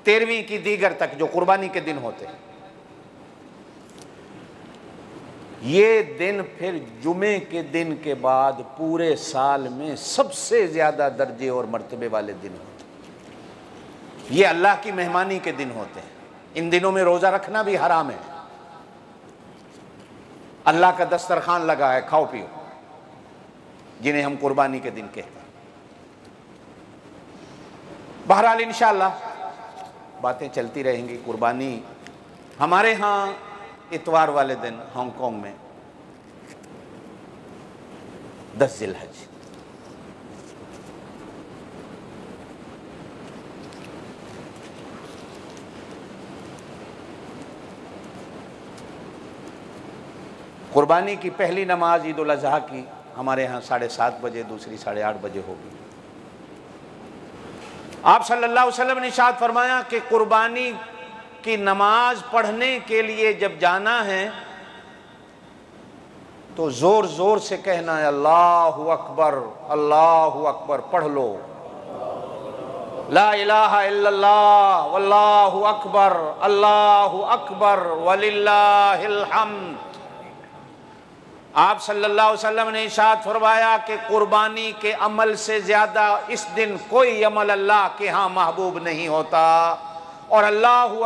13वीं की दीगर तक जो कुर्बानी के दिन होते हैं, ये दिन फिर जुमे के दिन के बाद पूरे साल में सबसे ज्यादा दर्जे और मर्तबे वाले दिन होते हैं। ये अल्लाह की मेहमानी के दिन होते हैं। इन दिनों में रोजा रखना भी हराम है। अल्लाह का दस्तरखान लगा है, खाओ पियो, जिन्हें हम कुर्बानी के दिन कहते हैं। बहरहाल इंशाअल्लाह बातें चलती रहेंगी। कुर्बानी हमारे यहाँ इतवार वाले दिन हांगकांग में 10 जिलहज, कुर्बानी की पहली नमाज ईद उल अज़हा की हमारे यहाँ 7:30 बजे, दूसरी 8:30 बजे होगी। आप सल्लल्लाहु अलैहि वसल्लम ने इरशाद फरमाया कि कुर्बानी की नमाज पढ़ने के लिए जब जाना है तो जोर जोर से कहना है अल्लाहु अकबर, अल्लाहु अकबर। पढ़ लो ला इलाहा इल्लल्लाह वल्लाहु अकबर, अल्लाहु अकबर वलिल्लाहिल हम्द। आप सल्लल्लाहु अलैहि वसल्लम ने इरशाद फरमाया कि कुर्बानी के अमल से ज्यादा इस दिन कोई अमल अल्लाह के यहाँ महबूब नहीं होता। और अल्लाहु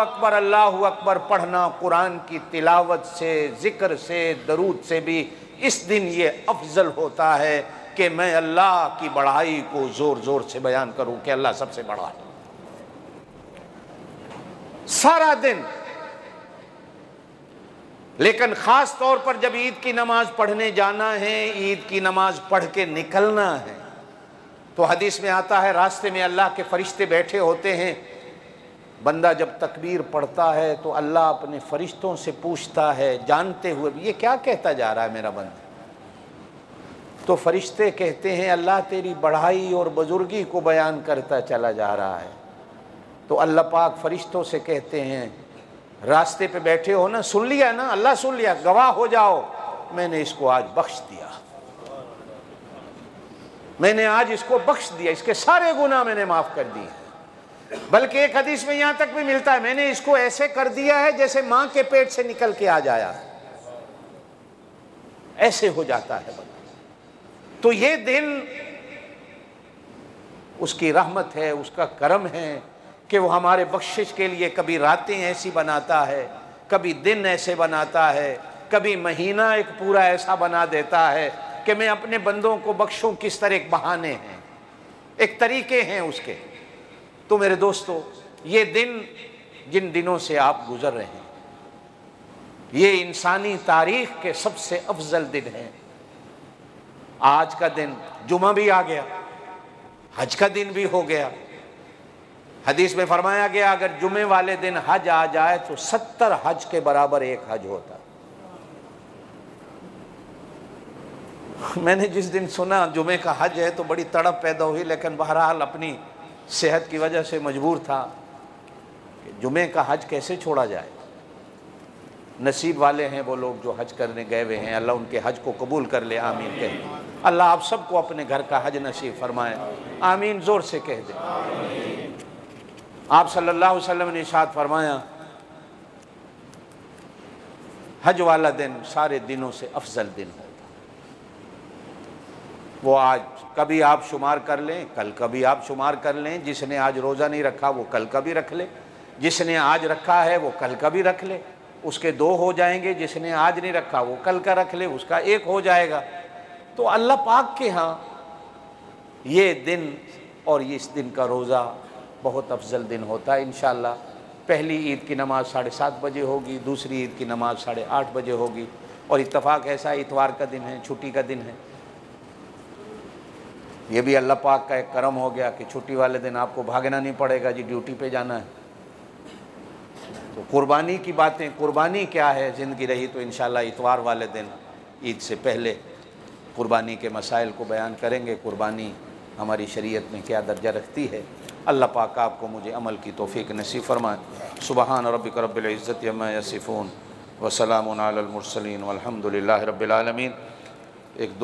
अकबर पढ़ना कुरान की तिलावत से, जिक्र से, दरूद से भी इस दिन ये अफजल होता है कि मैं अल्लाह की बढ़ाई को जोर जोर से बयान करूं कि अल्लाह सबसे बड़ा है। सारा दिन, लेकिन ख़ास तौर पर जब ईद की नमाज पढ़ने जाना है, ईद की नमाज पढ़ के निकलना है, तो हदीस में आता है रास्ते में अल्लाह के फरिश्ते बैठे होते हैं। बंदा जब तकबीर पढ़ता है तो अल्लाह अपने फरिश्तों से पूछता है, जानते हुए ये क्या कहता जा रहा है मेरा बंदा? तो फरिश्ते कहते हैं अल्लाह तेरी बढ़ाई और बुजुर्गी को बयान करता चला जा रहा है। तो अल्लाह पाक फरिश्तों से कहते हैं रास्ते पे बैठे हो ना, सुन लिया ना, अल्लाह सुन लिया, गवाह हो जाओ, मैंने इसको आज बख्श दिया, मैंने आज इसको बख्श दिया, इसके सारे गुनाह मैंने माफ कर दिए। बल्कि एक हदीस में यहां तक भी मिलता है मैंने इसको ऐसे कर दिया है जैसे मां के पेट से निकल के आ जाया, ऐसे हो जाता है बंदा। तो ये दिन उसकी रहमत है, उसका करम है कि वो हमारे बख्शिश के लिए कभी रातें ऐसी बनाता है, कभी दिन ऐसे बनाता है, कभी महीना एक पूरा ऐसा बना देता है कि मैं अपने बंदों को बख्शूं। किस तरह एक बहाने हैं, एक तरीके हैं उसके। तो मेरे दोस्तों, ये दिन जिन दिनों से आप गुजर रहे हैं, ये इंसानी तारीख के सबसे अफजल दिन है। आज का दिन जुमा भी आ गया, हज का दिन भी हो गया। हदीस में फरमाया गया अगर जुमे वाले दिन हज आ जाए तो 70 हज के बराबर एक हज होता। मैंने जिस दिन सुना जुमे का हज है तो बड़ी तड़प पैदा हुई, लेकिन बहरहाल अपनी सेहत की वजह से मजबूर था कि जुमे का हज कैसे छोड़ा जाए। नसीब वाले हैं वो लोग जो हज करने गए हुए हैं, अल्लाह उनके हज को कबूल कर ले, आमीन कह। अल्लाह आप सबको अपने घर का हज नसीब फरमाए, आमीन ज़ोर से कह दे। आप सल्लल्लाहु अलैहि वसल्लम ने इरशाद फरमाया, हज वाला दिन सारे दिनों से अफजल दिन होगा। वो आज कभी आप शुमार कर लें, कल कभी आप शुमार कर लें। जिसने आज रोज़ा नहीं रखा वो कल का भी रख ले, जिसने आज रखा है वो कल का भी रख ले, उसके दो हो जाएंगे। जिसने आज नहीं रखा वो कल का रख ले, उसका एक हो जाएगा। तो अल्लाह पाक के यहाँ ये दिन और इस दिन का रोज़ा बहुत अफजल दिन होता है। इंशाअल्लाह पहली ईद की नमाज़ 7:30 बजे होगी, दूसरी ईद की नमाज़ 8:30 बजे होगी। और इत्तफाक ऐसा इतवार का दिन है, छुट्टी का दिन है। ये भी अल्लाह पाक का एक करम हो गया कि छुट्टी वाले दिन आपको भागना नहीं पड़ेगा, जी ड्यूटी पे जाना है। तो कुर्बानी की बातें, कुर्बानी क्या है ज़िंदगी रही तो इंशाअल्लाह इतवार वाले दिन ईद से पहले कुर्बानी के मसाइल को बयान करेंगे। कुर्बानी हमारी शरीयत में क्या दर्जा रखती है। अल्लाह पाक आपको मुझे अमल की तौफीक नसीब फरमाए। सुबहान रब्बिक रब्बिल इज़्ज़ति अम्मा यसिफून व सलामुन अलल मुरसलीन वल्हम्दुलिल्लाहि रब्बिल आलमीन। एक